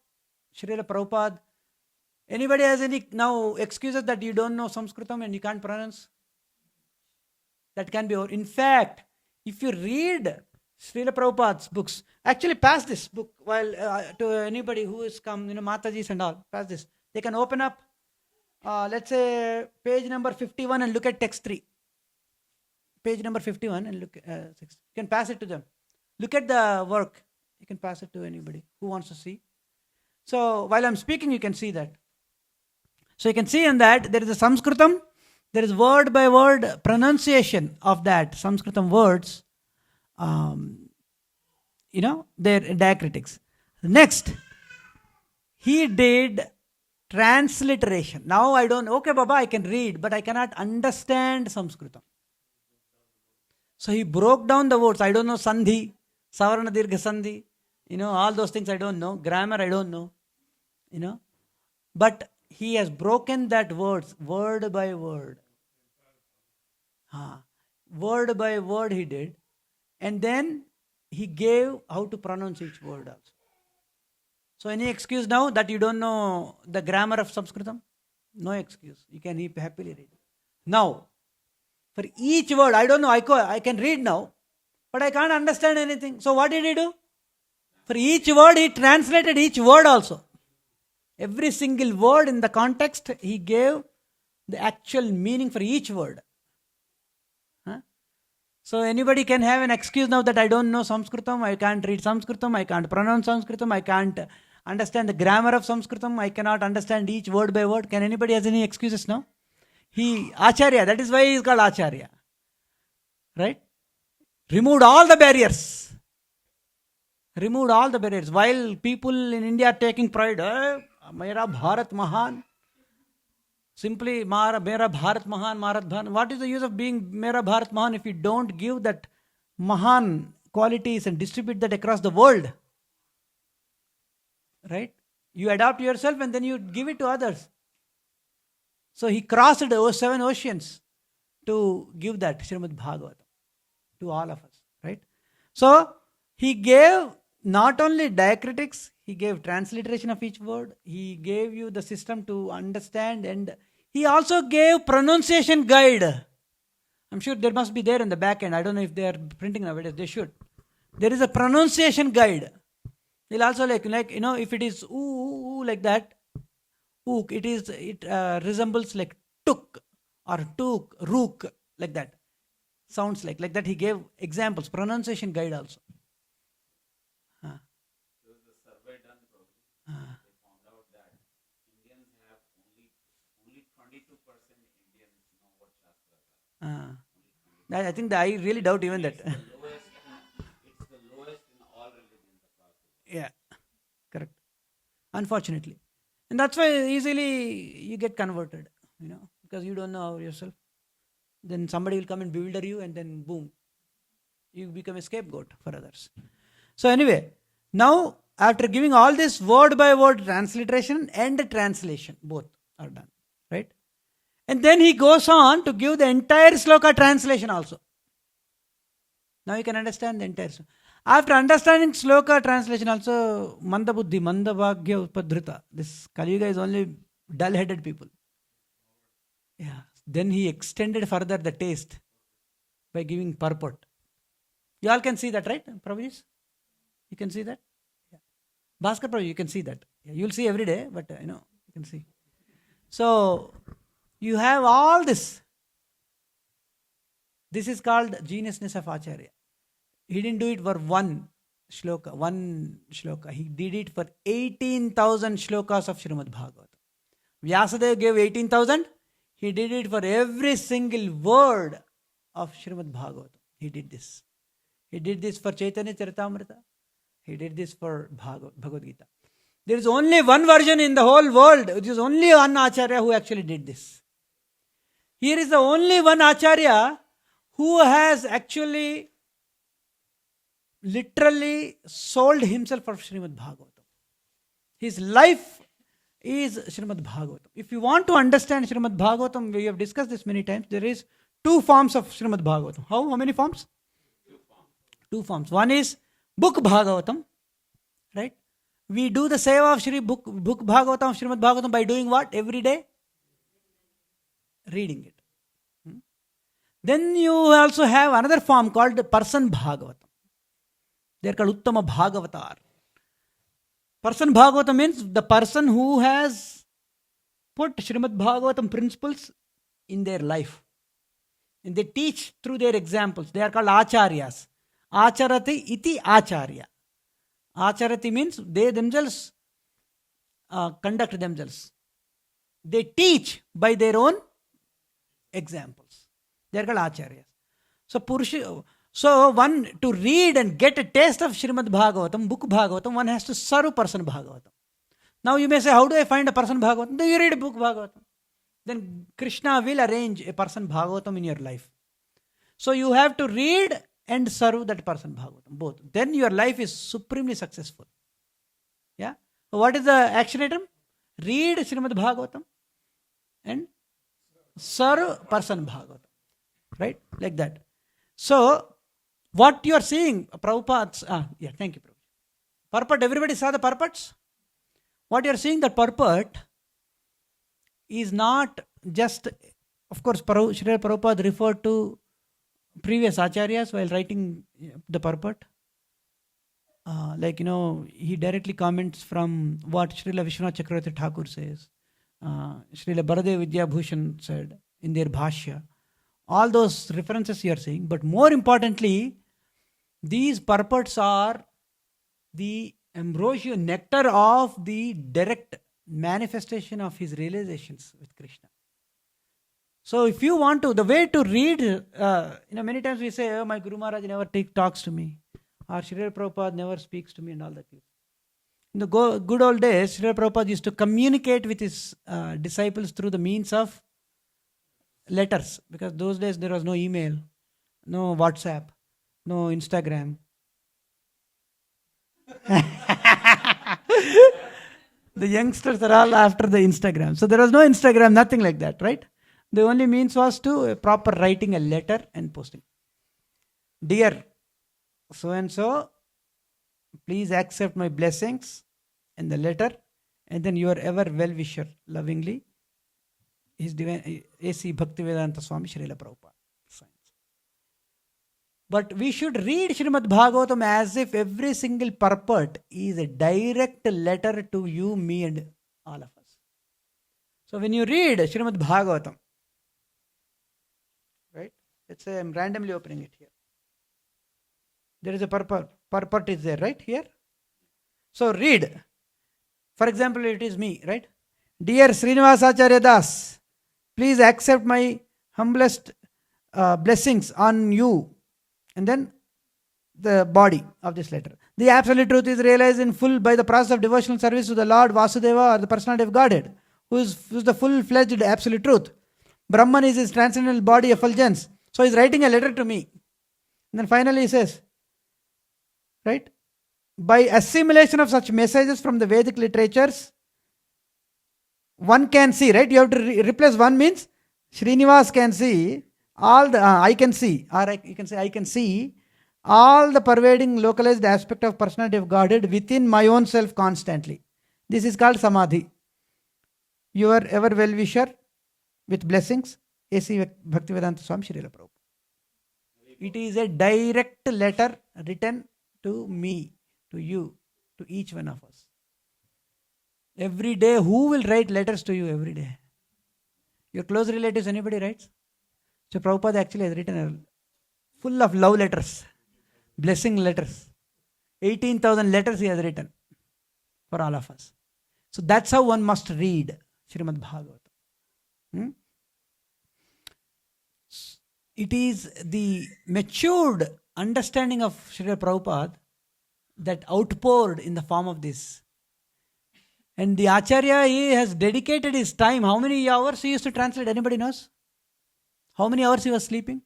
Srila Prabhupada. Anybody has any now excuses that you don't know Sanskritam and you can't pronounce? That can be over. In fact, if you read Srila Prabhupada's books, actually pass this book while to anybody who has come, Matajis and all, pass this. They can open up, let's say, page number 51 and look at text 3. Page number 51 and look at 6. You can pass it to them. Look at the work. You can pass it to anybody who wants to see. So while I'm speaking, you can see that. So you can see in that there is a Sanskritam, there is word by word pronunciation of that Sanskritam words, their diacritics. Next, he did transliteration. Now I don't, okay Baba, I can read, but I cannot understand Sanskritam. So he broke down the words. I don't know Sandhi, Savarna Dirgha Sandhi, all those things I don't know. Grammar I don't know, But he has broken that words, word by word. Word by word he did. And then he gave how to pronounce each word also. So any excuse now that you don't know the grammar of Sanskritam? No excuse. You can happily read. Now, for each word, I don't know, I can read now, but I can't understand anything. So what did he do? For each word, he translated each word also. Every single word in the context, he gave the actual meaning for each word. So anybody can have an excuse now that I don't know Sanskritam, I can't read Sanskritam, I can't pronounce Sanskritam, I can't understand the grammar of Sanskritam, I cannot understand each word by word. Can anybody has any excuses now? Acharya, that is why he is called Acharya. Right? Removed all the barriers. Removed all the barriers. While people in India are taking pride, Mera Bharat Mahan. Simply, Mera Bharat Mahan, Marat Bharat. What is the use of being Mera Bharat Mahan if you don't give that Mahan qualities and distribute that across the world? Right? You adopt yourself and then you give it to others. So he crossed the 7 oceans to give that Srimad Bhagavatam to all of us. Right? So he gave not only diacritics, he gave transliteration of each word, he gave you the system to understand, and he also gave pronunciation guide. I'm sure there must be there in the back end. I don't know if they are printing nowadays. They should. There is a pronunciation guide. They'll also if it is ooh like that, ook, it resembles like tuk or tuk, rook, like that. Sounds like that. He gave examples, pronunciation guide also. There was a survey done, they found out that Indians have only 22% Indians know what Shastras are. I think I really doubt even that. It's the lowest in all religions across the world. Yeah, correct. Unfortunately. And that's why easily you get converted, because you don't know yourself. Then somebody will come and bewilder you, and then boom, you become a scapegoat for others. So anyway, now after giving all this word by word transliteration and translation, both are done, right? And then he goes on to give the entire sloka translation also. Now you can understand the entire sloka. After understanding sloka translation also, manda buddhi, manda bhagya upadhrita. This Kali Yuga is only dull-headed people. Yeah. Then he extended further the taste by giving purport. You all can see that, right, Prabhuji? You can see that? Yeah. Bhaskar Prabhu, you can see that. Yeah, you'll see every day, but you can see. So, you have all this. This is called geniusness of Acharya. He didn't do it for one shloka. He did it for 18,000 shlokas of Srimad Bhagavatam. Vyasadeva gave 18,000. He did it for every single word of Srimad Bhagavatam. He did this. He did this for Chaitanya Charitamrita. He did this for Bhagavad Gita. There is only one version in the whole world. It is only one Acharya who actually did this. Here is the only one Acharya who has actually literally sold himself for Srimad Bhagavatam. His life is Srimad Bhagavatam. If you want to understand Srimad Bhagavatam, we have discussed this many times, there is 2 forms of Srimad Bhagavatam. How many forms? 2 forms. One is book Bhagavatam, right? We do the seva of book Bhagavatam, Srimad Bhagavatam by doing what? Every day? Reading it. Then you also have another form called person Bhagavatam. They are called Uttama Bhagavatar. Person Bhagavatam means the person who has put Srimad Bhagavatam principles in their life. And they teach through their examples. They are called Acharyas. Acharati iti Acharya. Acharati means they themselves conduct themselves. They teach by their own examples. They are called Acharyas. So one to read and get a taste of Srimad Bhagavatam, book Bhagavatam, one has to serve person Bhagavatam. Now you may say, how do I find a person Bhagavatam? Then you read a book Bhagavatam. Then Krishna will arrange a person Bhagavatam in your life. So you have to read and serve that person Bhagavatam, both. Then your life is supremely successful. Yeah. So what is the action item? Read Srimad Bhagavatam and serve person Bhagavatam. Right? Like that. So, what you are seeing, Prabhupada's, thank you, Prabhupada. Purport, everybody saw the purports? What you are seeing, the purport is not just, of course, Srila Prabhupada referred to previous acharyas while writing the purport. He directly comments from what Srila Vishwanath Chakravarti Thakur says. Srila Baladev Vidya Bhushan said in their Bhashya. All those references you are seeing, but more importantly, these purports are the ambrosial nectar of the direct manifestation of his realizations with Krishna. So if you want to, the way to read, many times we say, oh, my Guru Maharaj never talks to me. Or Srila Prabhupada never speaks to me and all that. In the good old days, Srila Prabhupada used to communicate with his disciples through the means of letters, because those days there was no email, no WhatsApp, no Instagram. The youngsters are all after the Instagram. So there was no Instagram, nothing like that, right? The only means was to proper writing a letter and posting. Dear so and so, please accept my blessings in the letter, and then your ever well-wisher, lovingly, His Divine A.C. Bhaktivedanta Swami Srila Prabhupada. But we should read Srimad Bhagavatam as if every single purport is a direct letter to you, me, and all of us. So when you read Srimad Bhagavatam, right? Let's say I'm randomly opening it here. There is a purport is there, right? Here. So read. For example, it is me, right? Dear Srinivasacharya Das, please accept my humblest blessings on you. And then the body of this letter. The absolute truth is realized in full by the process of devotional service to the Lord Vasudeva, or the personality of Godhead, who is the full-fledged absolute truth. Brahman is his transcendental body effulgence. So he's writing a letter to me. And then finally he says, right? By assimilation of such messages from the Vedic literatures, one can see, right? You have to replace one means Srinivas can see all the, I can see, or you can say I can see all the pervading localized aspect of personality of Godhead within my own self constantly. This is called Samadhi. Your ever well-wisher with blessings, A.C. Bhaktivedanta Swami Srila Prabhupada. It is a direct letter written to me, to you, to each one of us. Every day, who will write letters to you every day? Your close relatives, anybody writes? So Prabhupada actually has written a full of love letters, blessing letters. 18,000 letters he has written for all of us. So that's how one must read Srimad Bhagavatam. It is the matured understanding of Srila Prabhupada that outpoured in the form of this. And the Acharya, he has dedicated his time. How many hours he used to translate? Anybody knows? How many hours he was sleeping?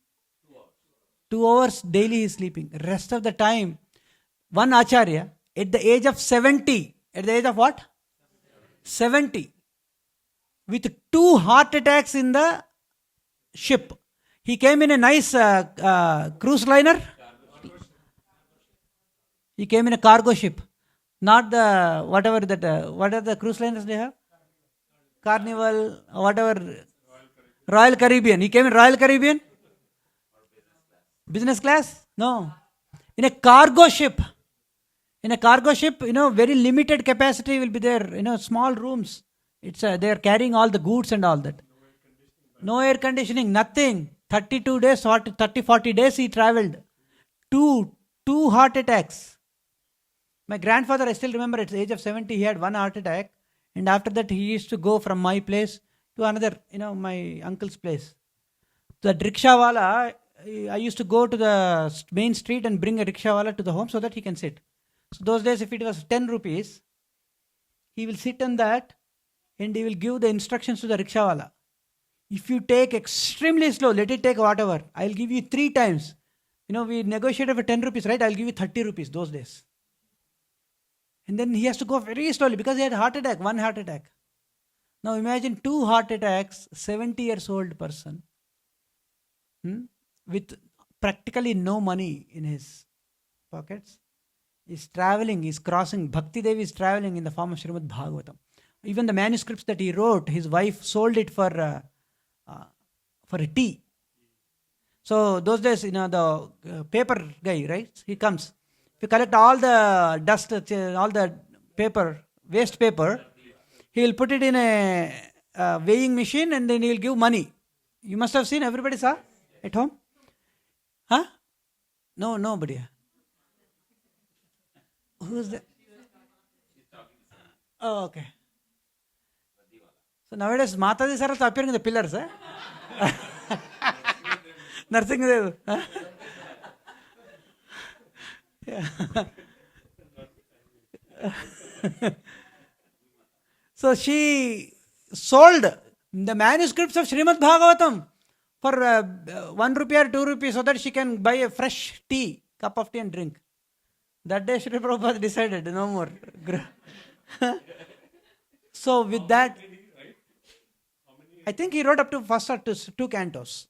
2 hours daily he is sleeping. Rest of the time, one Acharya, at the age of 70, at the age of what? 70, with 2 heart attacks in the ship. He came in a nice cruise liner. He came in a cargo ship. Not the, whatever that, what are the cruise liners they have? Carnival, whatever. Royal Caribbean. He came in Royal Caribbean? Business class? No. In a cargo ship. In a cargo ship, very limited capacity will be there. Small rooms. It's they are carrying all the goods and all that. No air conditioning, nothing. 32 days, 40 days he traveled. Two heart attacks. My grandfather, I still remember, at the age of 70, he had 1 heart attack. And after that, he used to go from my place to another, my uncle's place. The rickshawala, I used to go to the main street and bring a rickshawala to the home so that he can sit. So those days, if it was 10 rupees, he will sit on that and he will give the instructions to the rickshawala. If you take extremely slow, let it take whatever. I'll give you 3 times. We negotiated for 10 rupees, right? I'll give you 30 rupees those days. And then he has to go very slowly because he had a heart attack, 1 heart attack. Now imagine 2 heart attacks, 70 years old person, with practically no money in his pockets. He's traveling, he's crossing. Bhakti Devi is traveling in the form of Srimad Bhagavatam. Even the manuscripts that he wrote, his wife sold it for a tea. So those days, the paper guy, right? He comes. If you collect all the dust, all the paper, waste paper, he will put it in a weighing machine and then he will give money. You must have seen, everybody saw at home? Huh? No, nobody. Who's that? Oh, okay. So nowadays, Mataji are also appearing in the pillars. Nursing. So she sold the manuscripts of Srimad Bhagavatam for 1 rupee or 2 rupees so that she can buy a fresh cup of tea and drink. That day Sri Prabhupada decided no more. So with that, I think he wrote up to first or two cantos.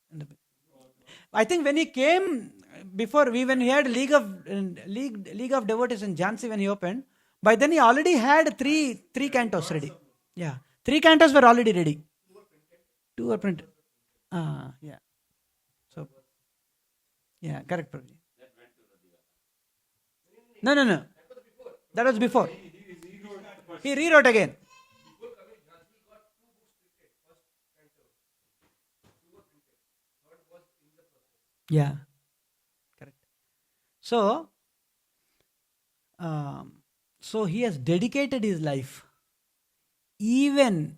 I think when he came before, when he had League of Devotees in Jhansi when he opened, by then he already had three cantos ready. Yeah, 3 cantos were already ready. 2 were printed. Yeah. So, yeah, correct, Prabhuji. No. That was before. He rewrote again. Yeah, correct. So, so he has dedicated his life. Even,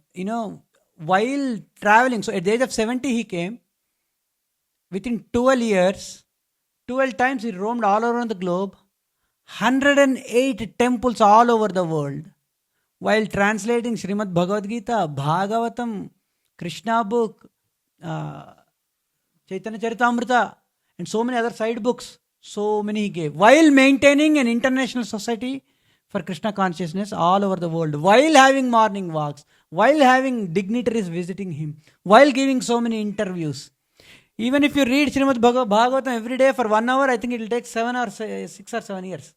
while traveling. So at the age of 70 he came. Within 12 years, 12 times he roamed all around the globe. 108 temples all over the world. While translating Srimad Bhagavad Gita, Bhagavatam, Krishna book, Chaitanya Charitamrita, and so many other side books, so many he gave. While maintaining an international society for Krishna consciousness all over the world, while having morning walks, while having dignitaries visiting him, while giving so many interviews. Even if you read Srimad Bhagavatam every day for 1 hour, I think it will take 6 or 7 years,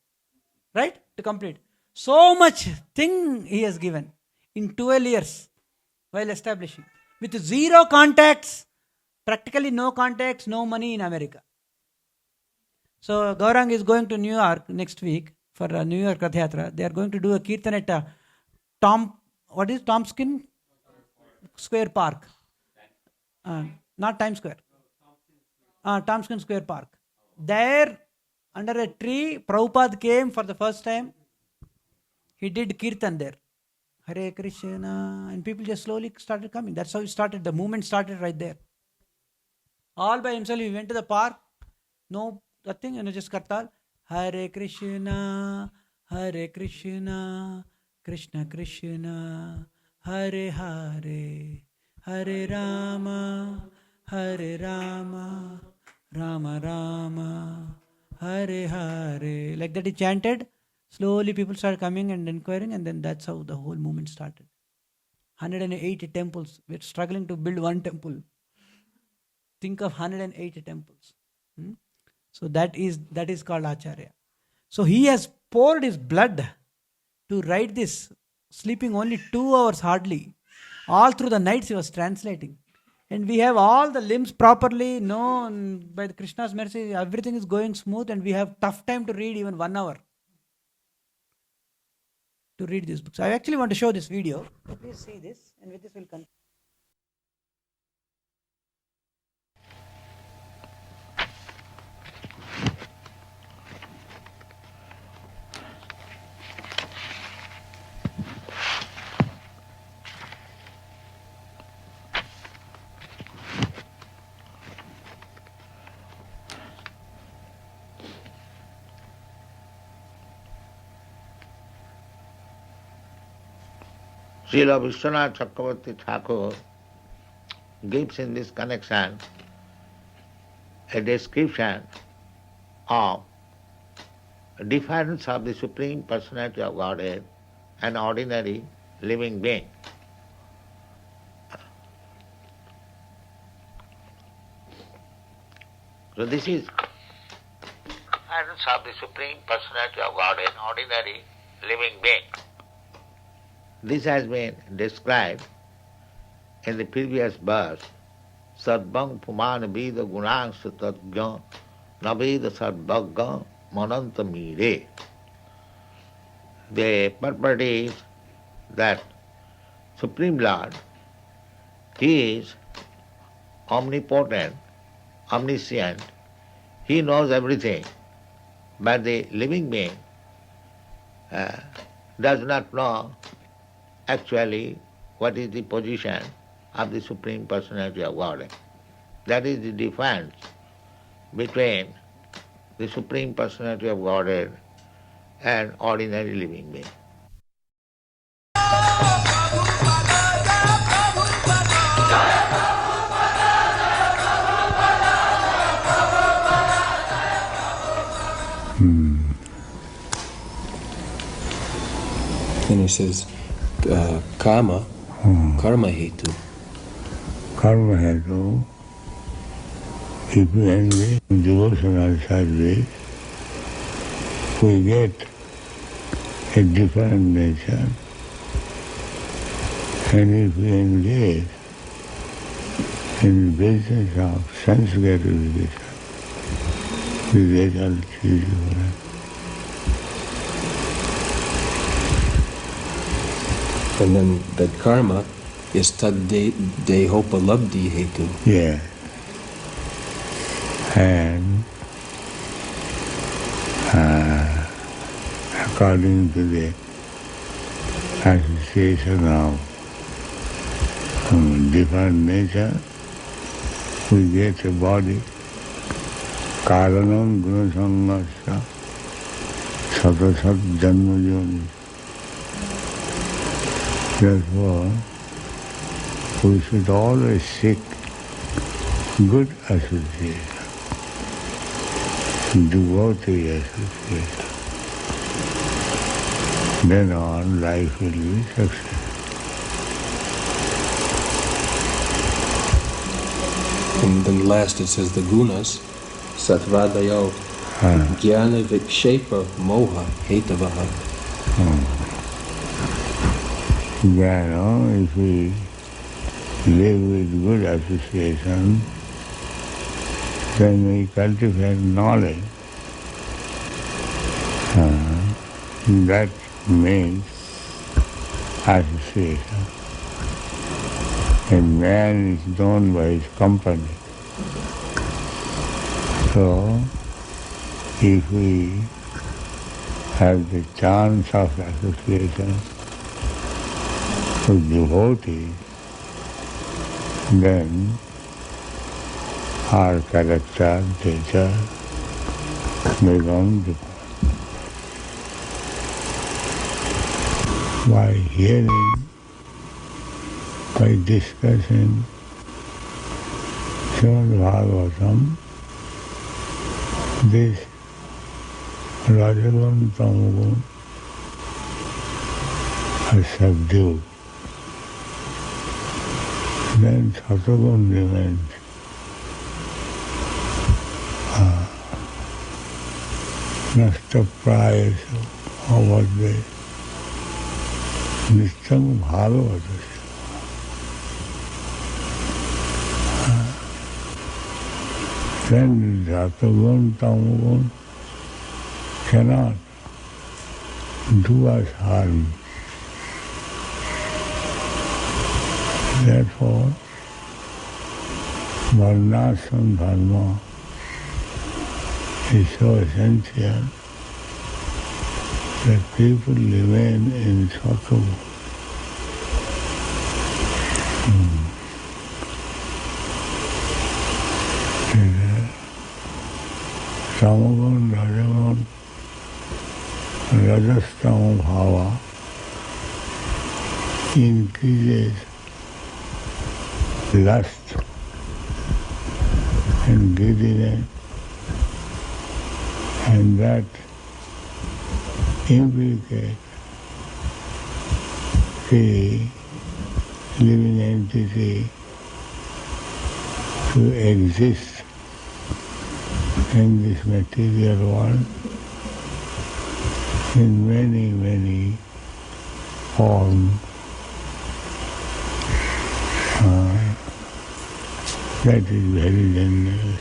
right, to complete. So much thing he has given in 12 years while establishing. With zero contacts, practically no contacts, no money in America. So Gaurang is going to New York next week for a New York Rath Yatra. They are going to do a kirtan at Tompkins Square Park. Not Times Square. Tompkins Square Park. There, under a tree, Prabhupada came for the first time. He did kirtan there. Hare Krishna. And people just slowly started coming. That's how it started. The movement started right there. All by himself, he went to the park. No, nothing, just kartal. Hare Krishna, Hare Krishna, Krishna Krishna, Hare Hare, Hare Rama, Hare Rama, Rama Rama, Hare Hare. Like that he chanted. Slowly people started coming and inquiring, and then that's how the whole movement started. 180 temples. We're struggling to build one temple. Think of 180 temples. So that is called Acharya. So he has poured his blood to write this, sleeping only 2 hours hardly. All through the nights he was translating. And we have all the limbs properly known by the Krishna's mercy. Everything is going smooth, and we have tough time to read even 1 hour. To read these books. I actually want to show this video. Please see this, and with this we'll continue. Srila Vishwanath Chakravarti Thakur gives in this connection a description of a difference of the Supreme Personality of Godhead and ordinary living being. So this is difference of the Supreme Personality of Godhead and ordinary living being. This has been described in the previous verse. Sarvang Pumana Vida Gunang Satadgya Naveda Sarvagga Mananta Mire. The purport is that Supreme Lord, He is omnipotent, omniscient, He knows everything, but the living being does not know actually what is the position of the Supreme Personality of Godhead. That is the difference between the Supreme Personality of Godhead, an ordinary living being. And he says, karma hetu. Karma hetu, if we engage in devotional service, we get a different nature. And if we engage in the business of sense gratification, the result is different. And then that karma is tad dehopalabdhi hetu. Yeah. And according to the association of different nature, we get a body. Karanam gunasangasya satasat janmajoni. Therefore, we should always seek good association, devotee association. Then on, life will be successful. And then last it says the gunas, satvadayo, jnana vikshepa moha hetavaha. Jnana, if we live with good association, then we cultivate knowledge. That means association. A man is known by his company. So, if we have the chance of association with devotees, then our character, nature become different. By hearing, by discussing Srimad Bhagavatam, this Rajagun Tamagun are subdued. Then Satagun remains. Nasta prayasa avadve nistam bhagavatasya. Then Satagun Tamagun cannot do us harm. Therefore, varnashram dharma is so essential that people remain in Satagun. Tamagun, Rajagun, Rajastama bhava increases lust and greediness, and that implicates the living entity to exist in this material world in many, many forms. That is very dangerous.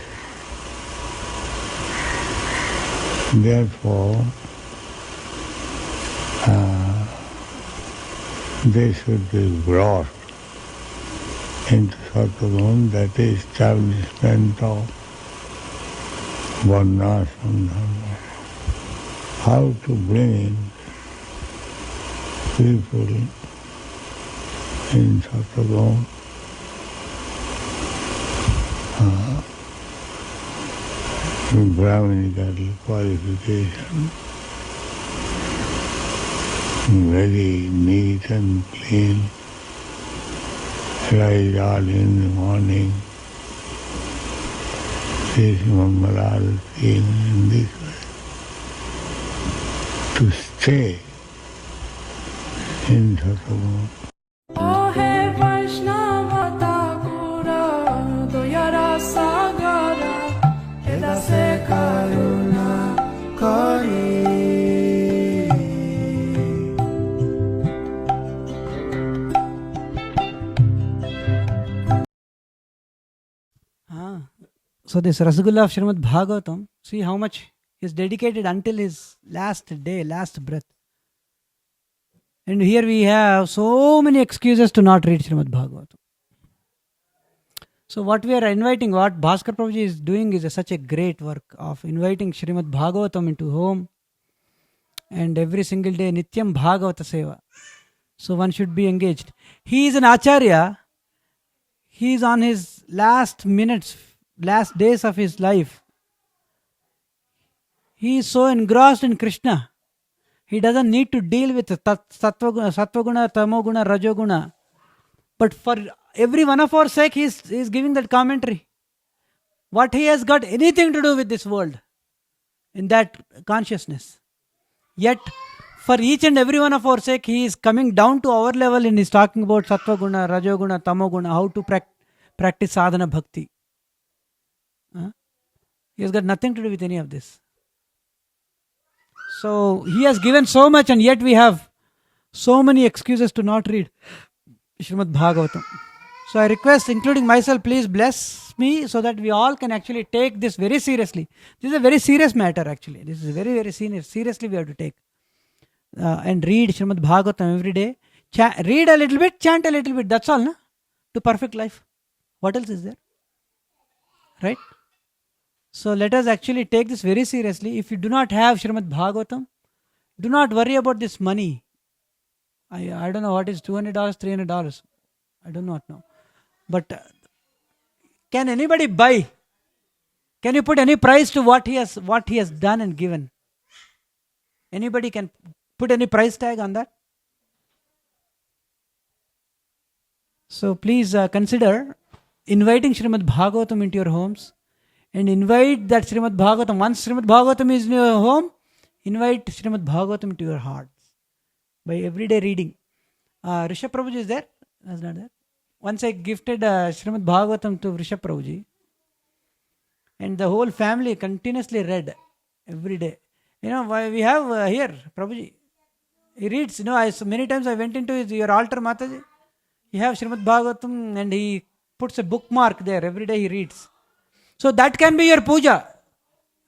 Therefore, they should be brought into Satagun, that is establishment of varnashram dharma. How to bring people in Satagun Brahminical qualification, very neat and clean, rise early in the morning, face Mangalarati in this way, to stay in Satsang. So this Rasgulla of Srimad Bhagavatam, see how much is dedicated until his last day, last breath. And here we have so many excuses to not read Srimad Bhagavatam. So what we are inviting, what Bhaskar Prabhuji is doing is such a great work of inviting Srimad Bhagavatam into home, and every single day Nityam Bhagavata Seva. So one should be engaged. He is an Acharya. He is on his last minutes, last days of his life. He is so engrossed in Krishna. He doesn't need to deal with Sattvaguna, Tamoguna, Rajoguna. But for every one of our sake, he is giving that commentary. What he has got anything to do with this world in that consciousness. Yet, for each and every one of our sake, he is coming down to our level and is talking about Sattvaguna, Rajoguna, Tamoguna, how to practice sadhana bhakti. He has got nothing to do with any of this. So, he has given so much, and yet we have so many excuses to not read Srimad Bhagavatam. So I request, including myself, please bless me so that we all can actually take this very seriously. This is a very serious matter actually. This is very, very serious. Seriously we have to take. And read Srimad Bhagavatam every day. Read a little bit, chant a little bit. That's all, no? To perfect life. What else is there? Right? So let us actually take this very seriously. If you do not have Srimad Bhagavatam, do not worry about this money. I don't know what is $200, $300. I do not know. But can anybody buy? Can you put any price to what he has done and given? Anybody can put any price tag on that? So please consider inviting Srimad Bhagavatam into your homes, and invite that Srimad Bhagavatam. Once Srimad Bhagavatam is in your home, invite Srimad Bhagavatam into your hearts by everyday reading. Rishabh Prabhuji is there? Is not there? Once I gifted Srimad Bhagavatam to Rishabh Prabhuji, and the whole family continuously read every day. You know, we have here, Prabhuji, he reads, you know, many times I went into your altar, Mataji, you have Srimad Bhagavatam and he puts a bookmark there, every day he reads. So that can be your puja.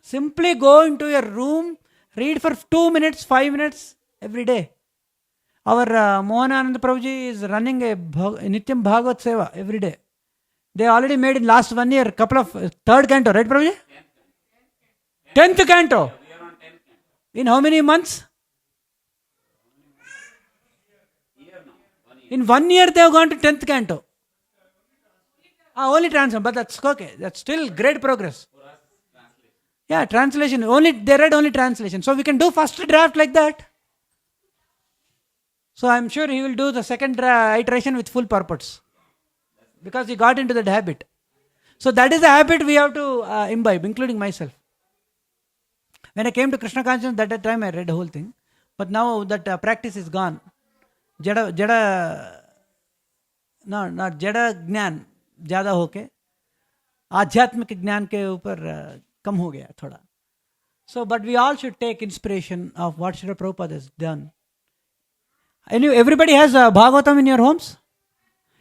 Simply go into your room, read for 2 minutes, 5 minutes every day. Our Mohanananda Prabhuji is running a Nityam Bhagavat Seva every day. They already made in last 1 year couple of third canto, right Prabhuji? 10th canto. In how many months? In 1 year they have gone to 10th canto. Only translation, but that's okay. That's still great progress. Yeah, translation. They read only translation. So we can do first draft like that. So I'm sure he will do the second iteration with full purpose. Because he got into that habit. So that is a habit we have to imbibe, including myself. When I came to Krishna consciousness, that time I read the whole thing. But now that practice is gone. Jada ज्ञान ज़्यादा होके आध्यात्मिक ज्ञान के ऊपर कम हो गया थोड़ा. So, but we all should take inspiration of what Srila Prabhupada has done. Everybody has Bhagavatam in your homes?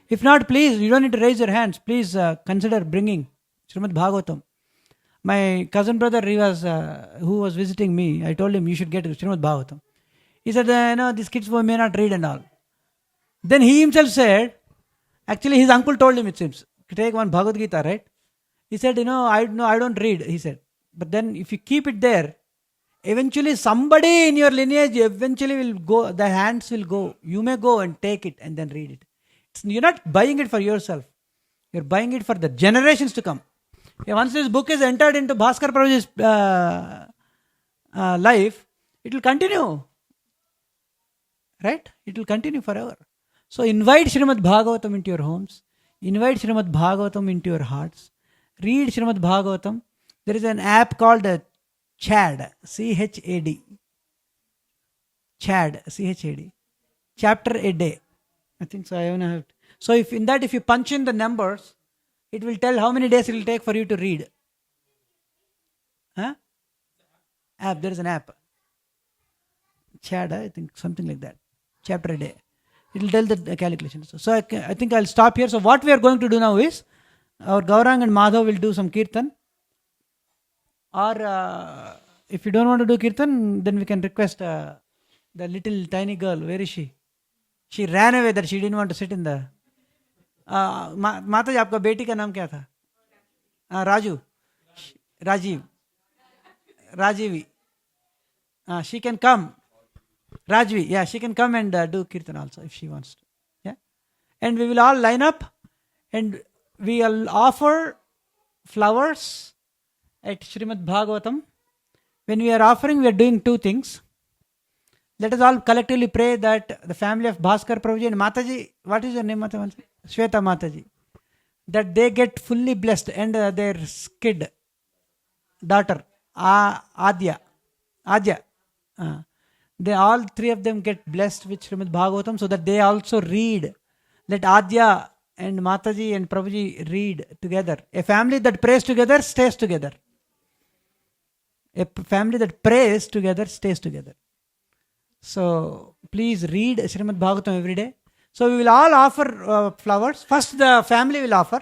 If not, please, you don't need to raise your hands. Please consider bringing Srimad Bhagavatam. My cousin brother, who was visiting me, I told him you should get Srimad Bhagavatam. He said, these kids may not read and all. Then he himself said, actually his uncle told him, it seems, take one Bhagavad Gita, right? He said, I don't read, he said. But then if you keep it there, eventually somebody in your lineage eventually will go, the hands will go. You may go and take it and then read it. You're not buying it for yourself. You're buying it for the generations to come. Once this book is entered into Bhaskar Prabhuji's life, it will continue. Right? It will continue forever. So invite Srimad Bhagavatam into your homes. Invite Srimad Bhagavatam into your hearts. Read Srimad Bhagavatam. There is an app called CHAD. C-H-A-D. CHAD. C-H-A-D. Chapter a day. I think so. I don't have. So if you punch in the numbers, it will tell how many days it will take for you to read. Huh? App. There is an app. CHAD. I think something like that. Chapter a day. It will tell the calculation. So I think I'll stop here. So what we are going to do now is, our Gaurang and Madhav will do some kirtan. Or if you don't want to do kirtan, then we can request the little tiny girl. Where is she? She ran away that she didn't want to sit in the... माता जी आपका बेटी का नाम क्या था? Raju. Rajivi. She can come. Rajvi, yeah, she can come and do kirtan also if she wants to. Yeah, and we will all line up and we will offer flowers at Srimad Bhagavatam. When we are offering, we are doing two things. Let us all collectively pray that the family of Bhaskar Prabhuji and Mataji, what is your name, Mataji? Shweta Mataji, that they get fully blessed, and their kid, daughter, Adya. They all three of them get blessed with Srimad Bhagavatam so that they also read. Let Adya and Mataji and Prabhuji read together. A family that prays together stays together. A family that prays together stays together. So please read Srimad Bhagavatam every day. So we will all offer flowers. First the family will offer.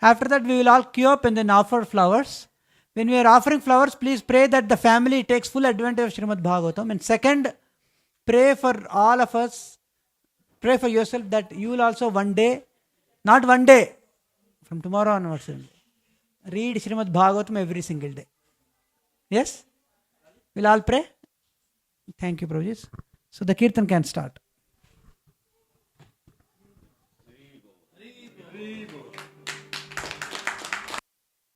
After that we will all queue up and then offer flowers. When we are offering flowers, please pray that the family takes full advantage of Srimad Bhagavatam. And second, pray for all of us. Pray for yourself that you will also one day, not one day, from tomorrow onwards, read Srimad Bhagavatam every single day. Yes? We'll all pray? Thank you, Prabhuji. So the kirtan can start.